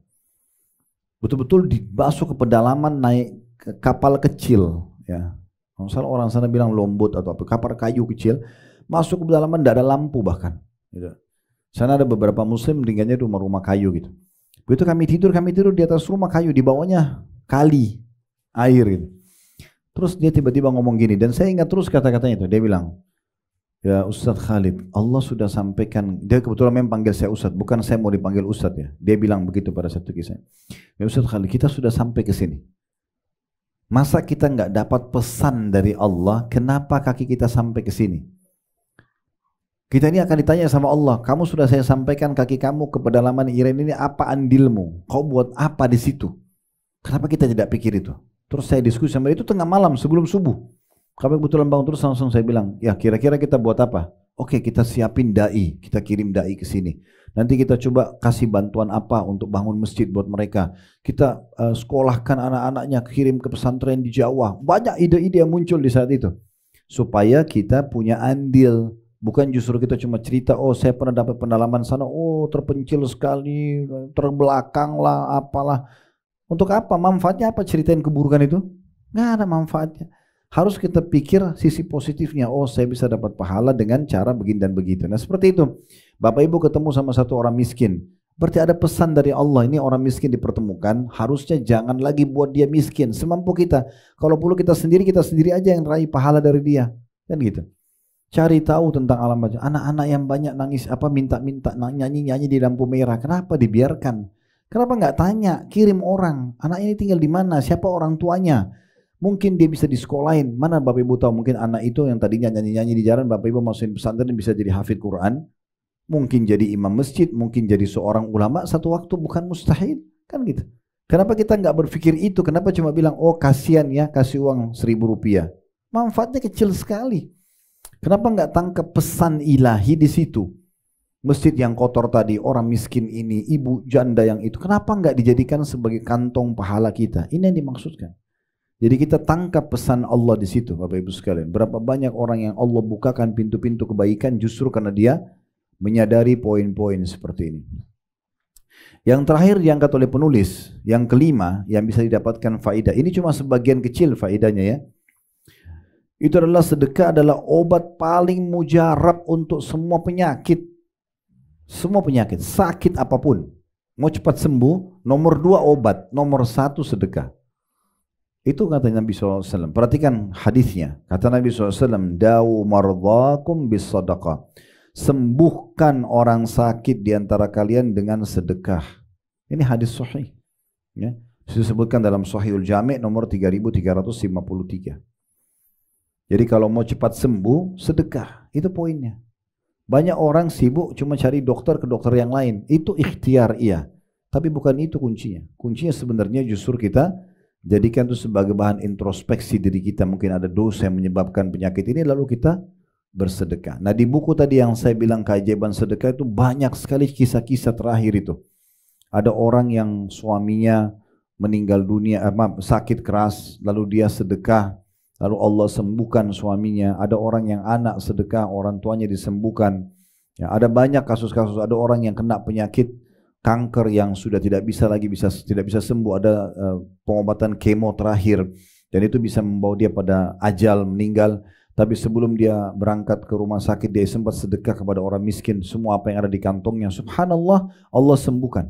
[SPEAKER 1] Betul-betul masuk ke pedalaman, naik ke kapal kecil, ya. Kalau orang sana bilang lombot atau apa, kapal kayu kecil, masuk ke pedalaman tidak ada lampu bahkan. Gitu. Sana ada beberapa Muslim tinggalnya di rumah-rumah kayu gitu. Begitu kami tidur di atas rumah kayu, di bawahnya kali air gitu. Terus dia tiba-tiba ngomong gini, dan saya ingat terus kata-katanya itu. Dia bilang, ya Ustadz Khalid, Allah sudah sampaikan. Dia kebetulan memang panggil saya Ustadz, bukan saya mau dipanggil Ustadz ya. Dia bilang begitu pada satu kisah. Ya Ustadz Khalid, kita sudah sampai ke sini. Masa kita nggak dapat pesan dari Allah? Kenapa kaki kita sampai ke sini? Kita ini akan ditanya sama Allah. Kamu sudah saya sampaikan kaki kamu ke pedalaman Iran ini, apa andilmu? Kau buat apa di situ? Kenapa kita tidak pikir itu? Terus saya diskusi sama dia itu tengah malam sebelum subuh. Kami kebetulan bangun terus, langsung saya bilang, ya kira-kira kita buat apa? Oke, kita siapin dai, kita kirim dai ke sini. Nanti kita coba kasih bantuan apa untuk bangun masjid buat mereka. Kita sekolahkan anak-anaknya, kirim ke pesantren di Jawa. Banyak ide-ide yang muncul di saat itu. Supaya kita punya andil. Bukan justru kita cuma cerita, oh saya pernah dapat pendalaman sana, oh terpencil sekali, terbelakang lah, apalah. Untuk apa? Manfaatnya apa ceritain keburukan itu? Nggak ada manfaatnya. Harus kita pikir sisi positifnya. Oh saya bisa dapat pahala dengan cara begini dan begitu. Nah seperti itu. Bapak Ibu ketemu sama satu orang miskin. Berarti ada pesan dari Allah. Ini orang miskin dipertemukan. Harusnya jangan lagi buat dia miskin. Semampu kita. Kalau perlu kita sendiri aja yang raih pahala dari dia. Kan gitu. Cari tahu tentang alam bawah. Anak-anak yang banyak nangis minta-minta nyanyi-nyanyi di lampu merah. Kenapa dibiarkan? Kenapa nggak tanya? Kirim orang. Anak ini tinggal di mana? Siapa orang tuanya? Mungkin dia bisa disekolahin. Mana Bapak Ibu tahu? Mungkin anak itu yang tadinya nyanyi-nyanyi di jalan, Bapak Ibu masukin pesantren bisa jadi hafid Quran. Mungkin jadi imam masjid. Mungkin jadi seorang ulama satu waktu. Bukan mustahil. Kan gitu. Kenapa kita nggak berpikir itu? Kenapa cuma bilang, oh kasihan ya kasih uang 1.000 rupiah. Manfaatnya kecil sekali. Kenapa nggak tangkap pesan ilahi di situ? Masjid yang kotor tadi, orang miskin ini, ibu janda yang itu, kenapa nggak dijadikan sebagai kantong pahala kita? Ini yang dimaksudkan. Jadi kita tangkap pesan Allah di situ, Bapak Ibu sekalian. Berapa banyak orang yang Allah bukakan pintu-pintu kebaikan justru karena dia menyadari poin-poin seperti ini. Yang terakhir diangkat oleh penulis, yang kelima yang bisa didapatkan faedah. Ini cuma sebagian kecil faedahnya ya. Itu adalah sedekah adalah obat paling mujarab untuk semua penyakit. Semua penyakit, sakit apapun. Mau cepat sembuh, nomor 2 obat, nomor 1 sedekah. Itu kata Nabi SAW. Perhatikan hadisnya. Kata Nabi SAW, Dawu mardhakum bis sadaqah. Sembuhkan orang sakit di antara kalian dengan sedekah. Ini hadis sahih. Ya. Disebutkan dalam Sahihul Jami' nomor 3353. Jadi kalau mau cepat sembuh, sedekah. Itu poinnya. Banyak orang sibuk cuma cari dokter ke dokter yang lain. Itu ikhtiar, iya. Tapi bukan itu kuncinya. Kuncinya sebenarnya justru kita jadikan itu sebagai bahan introspeksi diri kita. Mungkin ada dosa yang menyebabkan penyakit ini, lalu kita bersedekah. Nah di buku tadi yang saya bilang keajaiban sedekah itu banyak sekali kisah-kisah terakhir itu. Ada orang yang suaminya meninggal dunia, sakit keras, lalu dia sedekah. Lalu Allah sembuhkan suaminya. Ada orang yang anak sedekah, orang tuanya disembuhkan. Ya, ada banyak kasus-kasus. Ada orang yang kena penyakit kanker yang sudah tidak bisa sembuh. Ada pengobatan kemo terakhir dan itu bisa membawa dia pada ajal, meninggal. Tapi sebelum dia berangkat ke rumah sakit, dia sempat sedekah kepada orang miskin. Semua apa yang ada di kantongnya, subhanallah, Allah sembuhkan.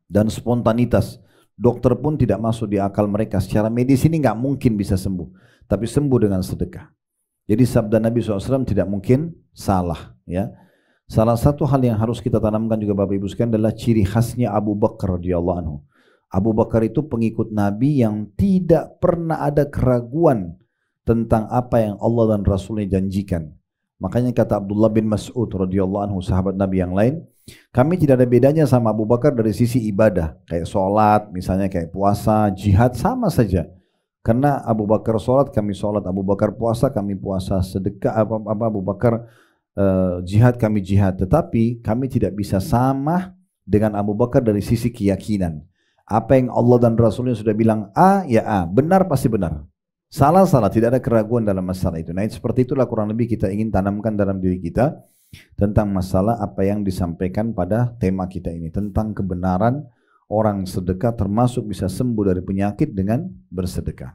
[SPEAKER 1] Dan spontanitas. Dokter pun tidak masuk di akal mereka. Secara medis ini nggak mungkin bisa sembuh, tapi sembuh dengan sedekah. Jadi sabda Nabi SAW tidak mungkin salah. Ya, salah satu hal yang harus kita tanamkan juga Bapak Ibu sekalian adalah ciri khasnya Abu Bakar radhiyallahu anhu. Abu Bakar itu pengikut Nabi yang tidak pernah ada keraguan tentang apa yang Allah dan Rasulnya janjikan. Makanya kata Abdullah bin Mas'ud radhiyallahu anhu, sahabat Nabi yang lain, kami tidak ada bedanya sama Abu Bakar dari sisi ibadah, kayak sholat, misalnya kayak puasa, jihad, sama saja. Karena Abu Bakar sholat, kami sholat, Abu Bakar puasa, kami puasa, sedekah, Abu Bakar jihad, kami jihad. Tetapi kami tidak bisa sama dengan Abu Bakar dari sisi keyakinan. Apa yang Allah dan Rasulnya sudah bilang A, ya A, benar pasti benar. Salah, tidak ada keraguan dalam masalah itu. Nah seperti itulah kurang lebih kita ingin tanamkan dalam diri kita tentang masalah apa yang disampaikan pada tema kita ini, tentang kebenaran orang sedekah termasuk bisa sembuh dari penyakit dengan bersedekah.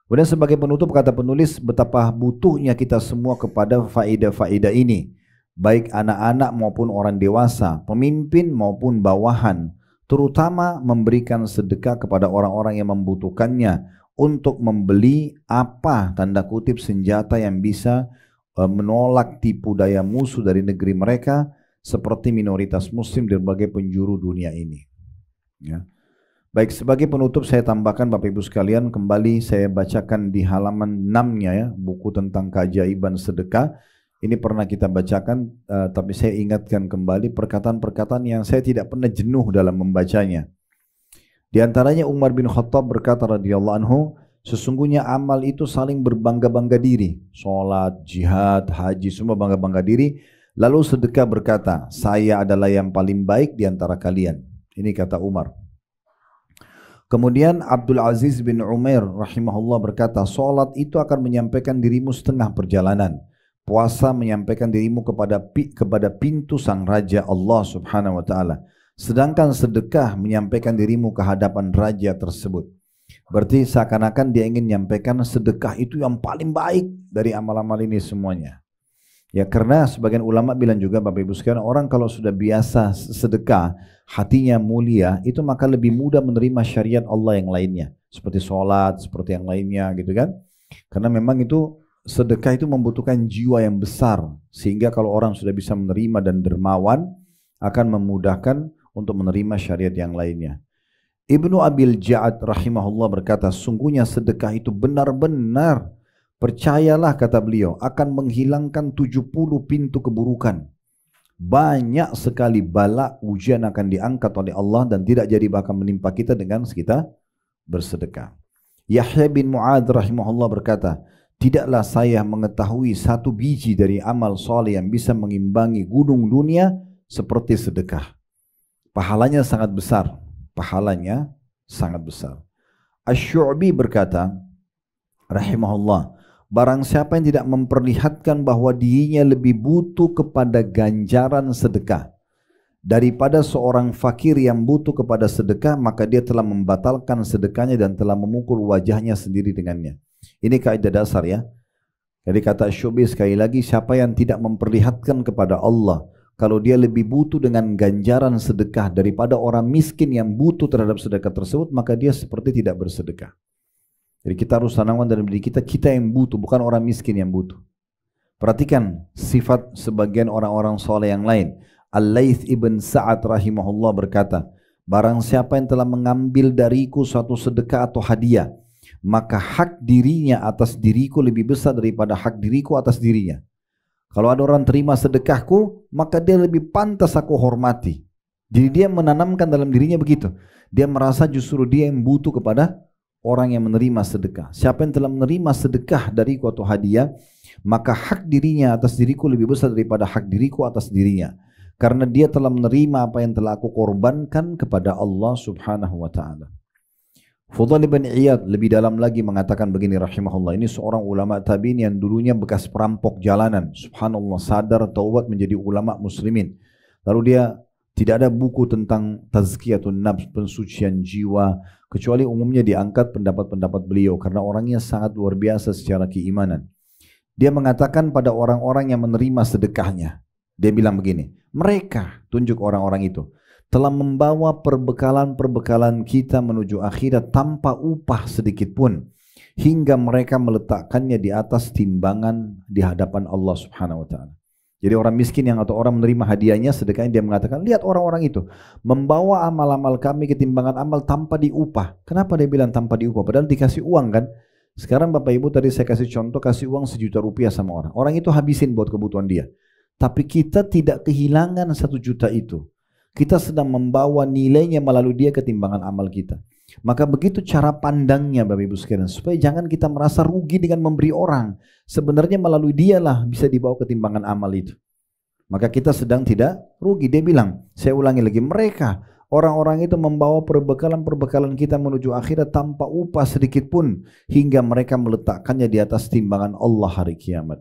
[SPEAKER 1] Kemudian sebagai penutup kata penulis, betapa butuhnya kita semua kepada faedah-faedah ini, baik anak-anak maupun orang dewasa, pemimpin maupun bawahan, terutama memberikan sedekah kepada orang-orang yang membutuhkannya untuk membeli apa tanda kutip senjata yang bisa menolak tipu daya musuh dari negeri mereka seperti minoritas muslim di berbagai penjuru dunia ini. Ya. Baik, sebagai penutup saya tambahkan Bapak Ibu sekalian, kembali saya bacakan di halaman 6-nya ya, buku tentang keajaiban sedekah. Ini pernah kita bacakan, tapi saya ingatkan kembali perkataan-perkataan yang saya tidak pernah jenuh dalam membacanya. Di antaranya Umar bin Khattab berkata radhiyallahu anhu, sesungguhnya amal itu saling berbangga-bangga diri. Sholat, jihad, haji, semua bangga-bangga diri. Lalu sedekah berkata, saya adalah yang paling baik di antara kalian. Ini kata Umar. Kemudian Abdul Aziz bin Umair rahimahullah berkata, sholat itu akan menyampaikan dirimu setengah perjalanan. Puasa menyampaikan dirimu kepada pintu sang Raja Allah subhanahu wa ta'ala. Sedangkan sedekah menyampaikan dirimu ke hadapan Raja tersebut. Berarti seakan-akan dia ingin menyampaikan sedekah itu yang paling baik dari amal-amal ini semuanya. Ya karena sebagian ulama bilang juga Bapak Ibu sekalian, orang kalau sudah biasa sedekah, hatinya mulia, itu maka lebih mudah menerima syariat Allah yang lainnya. Seperti sholat, seperti yang lainnya gitu kan. Karena memang itu sedekah itu membutuhkan jiwa yang besar, sehingga kalau orang sudah bisa menerima dan dermawan, akan memudahkan untuk menerima syariat yang lainnya. Ibnu Abil Ja'ad rahimahullah berkata, sungguhnya sedekah itu benar-benar, percayalah kata beliau, akan menghilangkan 70 pintu keburukan. Banyak sekali bala ujian akan diangkat oleh Allah dan tidak jadi bahkan menimpa kita dengan kita bersedekah. Yahya bin Mu'adz rahimahullah berkata, tidaklah saya mengetahui satu biji dari amal soleh yang bisa mengimbangi gunung dunia seperti sedekah. Pahalanya sangat besar. Pahalanya sangat besar. Asy-Syu'bi berkata, rahimahullah, barang siapa yang tidak memperlihatkan bahwa dirinya lebih butuh kepada ganjaran sedekah daripada seorang fakir yang butuh kepada sedekah, maka dia telah membatalkan sedekahnya dan telah memukul wajahnya sendiri dengannya. Ini kaidah dasar ya. Jadi kata Syu'bi sekali lagi, siapa yang tidak memperlihatkan kepada Allah kalau dia lebih butuh dengan ganjaran sedekah daripada orang miskin yang butuh terhadap sedekah tersebut, maka dia seperti tidak bersedekah. Jadi kita harus tanamkan dalam diri kita, kita yang butuh, bukan orang miskin yang butuh. Perhatikan sifat sebagian orang-orang soleh yang lain. Al-Laits ibn Sa'ad rahimahullah berkata, barang siapa yang telah mengambil dariku suatu sedekah atau hadiah, maka hak dirinya atas diriku lebih besar daripada hak diriku atas dirinya. Kalau ada orang terima sedekahku, maka dia lebih pantas aku hormati. Jadi dia menanamkan dalam dirinya begitu. Dia merasa justru dia yang butuh kepada orang yang menerima sedekah. Siapa yang telah menerima sedekah dariku atau hadiah, maka hak dirinya atas diriku lebih besar daripada hak diriku atas dirinya. Karena dia telah menerima apa yang telah aku korbankan kepada Allah subhanahu wa ta'ala. Fudail bin Iyad lebih dalam lagi mengatakan begini rahimahullah. Ini seorang ulama tabi'in yang dulunya bekas perampok jalanan. Subhanallah, sadar taubat menjadi ulama muslimin. Lalu dia tidak ada buku tentang tazkiyatun nafs, pensucian jiwa, kecuali umumnya diangkat pendapat-pendapat beliau karena orangnya sangat luar biasa secara keimanan. Dia mengatakan pada orang-orang yang menerima sedekahnya, dia bilang begini, mereka, tunjuk orang-orang itu, telah membawa perbekalan-perbekalan kita menuju akhirat tanpa upah sedikit pun, hingga mereka meletakkannya di atas timbangan di hadapan Allah subhanahu wa ta'ala. Jadi orang miskin yang atau orang menerima hadiahnya, sedekahnya, dia mengatakan, lihat orang-orang itu membawa amal-amal kami ke timbangan amal tanpa diupah. Kenapa dia bilang tanpa diupah? Padahal dikasih uang kan. Sekarang Bapak Ibu tadi saya kasih contoh, kasih uang 1 juta rupiah sama orang. Orang itu habisin buat kebutuhan dia. Tapi kita tidak kehilangan 1 juta itu. Kita sedang membawa nilainya melalui dia ke timbangan amal kita. Maka begitu cara pandangnya Bapak Ibu sekalian, supaya jangan kita merasa rugi dengan memberi orang. Sebenarnya melalui dialah bisa dibawa ke timbangan amal itu. Maka kita sedang tidak rugi. Dia bilang, saya ulangi lagi, mereka, orang-orang itu membawa perbekalan-perbekalan kita menuju akhirat tanpa upah sedikit pun, hingga mereka meletakkannya di atas timbangan Allah hari kiamat.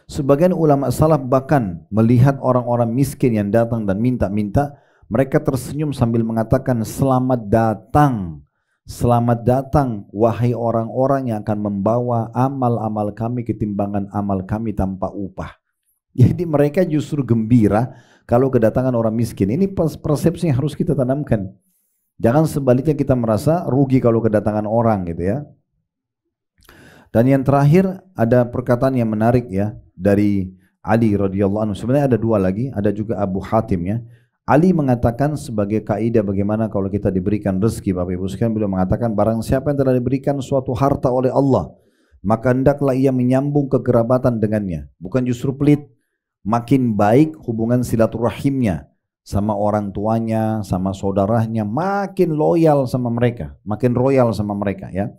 [SPEAKER 1] Sebagian ulama salaf bahkan melihat orang-orang miskin yang datang dan minta-minta, mereka tersenyum sambil mengatakan, selamat datang wahai orang-orang yang akan membawa amal-amal kami ke timbangan amal kami tanpa upah. Jadi mereka justru gembira kalau kedatangan orang miskin. Ini persepsi yang harus kita tanamkan. Jangan sebaliknya kita merasa rugi kalau kedatangan orang gitu ya. Dan yang terakhir ada perkataan yang menarik ya dari Ali radhiyallahu anhu. Sebenarnya ada 2 lagi, ada juga Abu Hatim ya. Ali mengatakan sebagai kaidah bagaimana kalau kita diberikan rezeki, Bapak Ibu sekalian, beliau mengatakan barang siapa yang telah diberikan suatu harta oleh Allah, maka hendaklah ia menyambung kekerabatan dengannya, bukan justru pelit. Makin baik hubungan silaturahimnya sama orang tuanya, sama saudaranya, makin loyal sama mereka, makin royal sama mereka ya.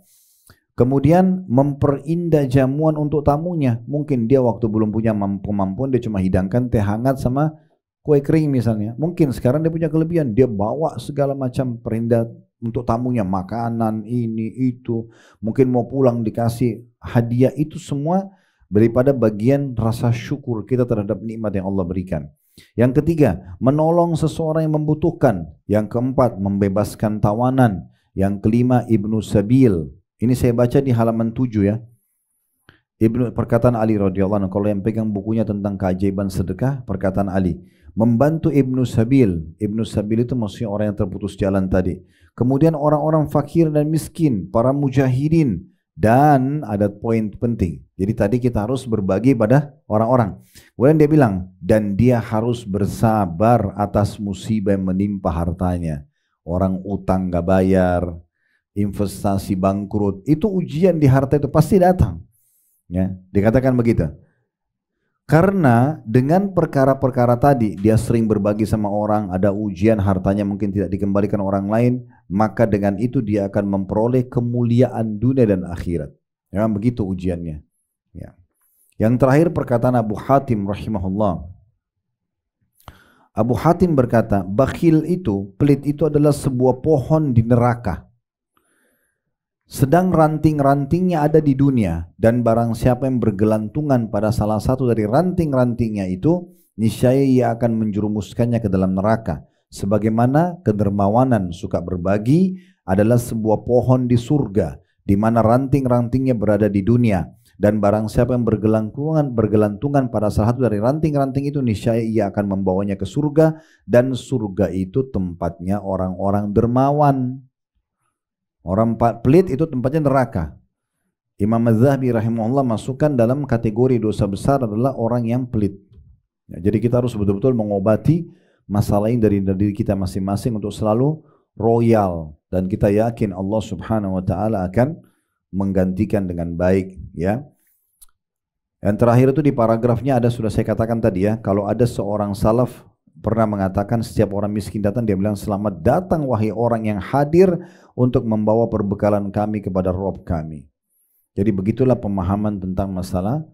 [SPEAKER 1] Kemudian memperindah jamuan untuk tamunya. Mungkin dia waktu belum punya kemampuan, dia cuma hidangkan teh hangat sama kue kering misalnya. Mungkin sekarang dia punya kelebihan, dia bawa segala macam perindah untuk tamunya, makanan ini itu. Mungkin mau pulang dikasih hadiah, itu semua daripada bagian rasa syukur kita terhadap nikmat yang Allah berikan. Yang ketiga, menolong seseorang yang membutuhkan. Yang keempat, membebaskan tawanan. Yang kelima, Ibnu Sabil. Ini saya baca di halaman 7 ya. Perkataan Ali radhiyallahu anhu, kalau yang pegang bukunya tentang keajaiban sedekah, perkataan Ali, membantu Ibnu Sabil. Ibnu Sabil itu maksudnya orang yang terputus jalan tadi. Kemudian orang-orang fakir dan miskin, para mujahidin Dan ada poin penting. Jadi tadi kita harus berbagi pada orang-orang. Kemudian dia bilang, dan dia harus bersabar atas musibah yang menimpa hartanya. Orang utang gak bayar, investasi bangkrut, itu ujian di harta itu pasti datang. Ya, dikatakan begitu. Karena dengan perkara-perkara tadi, dia sering berbagi sama orang, ada ujian, hartanya mungkin tidak dikembalikan orang lain, maka dengan itu dia akan memperoleh kemuliaan dunia dan akhirat. Ya, begitu ujiannya. Ya. Yang terakhir perkataan Abu Hatim rahimahullah. Abu Hatim berkata, bakhil itu, pelit itu adalah sebuah pohon di neraka. Sedang ranting-rantingnya ada di dunia, dan barang siapa yang bergelantungan pada salah satu dari ranting-rantingnya itu, niscaya ia akan menjerumuskannya ke dalam neraka. Sebagaimana kedermawanan suka berbagi adalah sebuah pohon di surga, di mana ranting-rantingnya berada di dunia, dan barang siapa yang bergelantungan pada salah satu dari ranting-ranting itu, niscaya ia akan membawanya ke surga, dan surga itu tempatnya orang-orang dermawan. Orang pelit itu tempatnya neraka. Imam Az-Zahabi rahimahullah masukkan dalam kategori dosa besar adalah orang yang pelit. Ya, jadi kita harus betul-betul mengobati masalah ini dari diri kita masing-masing untuk selalu royal, dan kita yakin Allah Subhanahu wa taala akan menggantikan dengan baik, ya. Yang terakhir itu di paragrafnya ada, sudah saya katakan tadi ya, kalau ada seorang salaf pernah mengatakan setiap orang miskin datang, dia bilang, selamat datang wahai orang yang hadir untuk membawa perbekalan kami kepada Rabb kami. Jadi begitulah pemahaman tentang masalah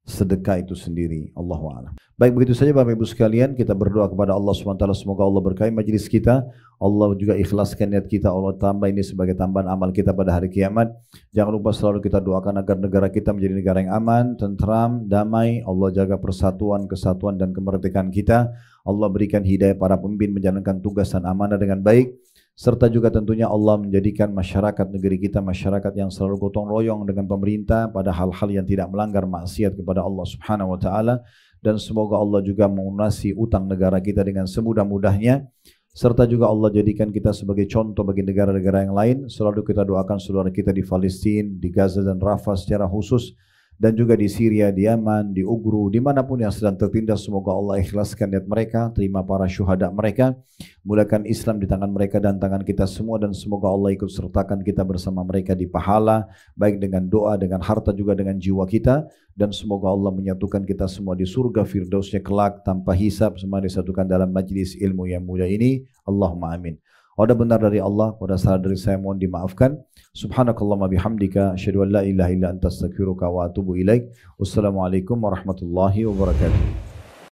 [SPEAKER 1] sedekah itu sendiri. Allahu a'lam. Baik, begitu saja Bapak Ibu sekalian, kita berdoa kepada Allah SWT, semoga Allah berkahi majelis kita, Allah juga ikhlaskan niat kita, Allah tambah ini sebagai tambahan amal kita pada hari kiamat. Jangan lupa selalu kita doakan agar negara kita menjadi negara yang aman, tentram, damai. Allah jaga persatuan, kesatuan dan kemerdekaan kita. Allah berikan hidayah para pemimpin menjalankan tugas dan amanah dengan baik, serta juga tentunya Allah menjadikan masyarakat negeri kita masyarakat yang selalu gotong royong dengan pemerintah pada hal-hal yang tidak melanggar maksiat kepada Allah Subhanahu wa taala, dan semoga Allah juga melunasi utang negara kita dengan semudah-mudahnya, serta juga Allah jadikan kita sebagai contoh bagi negara-negara yang lain. Selalu kita doakan saudara kita di Palestina, di Gaza dan Rafah secara khusus, dan juga di Syria, di Yaman, di Ugru, dimanapun yang sedang tertindas. Semoga Allah ikhlaskan niat mereka, terima para syuhada mereka, mulakan Islam di tangan mereka dan tangan kita semua, dan semoga Allah ikut sertakan kita bersama mereka di pahala, baik dengan doa, dengan harta, juga dengan jiwa kita, dan semoga Allah menyatukan kita semua di surga firdausnya kelak tanpa hisab, semua disatukan dalam majlis ilmu yang mulia ini. Allahumma amin. Ada benar dari Allah, ada salah dari saya mohon dimaafkan. Subhanakallahumma bihamdika, asyhadu an la ilaha illa anta astaghfiruka wa atubu ilaik. Wassalamualaikum warahmatullahi wabarakatuh.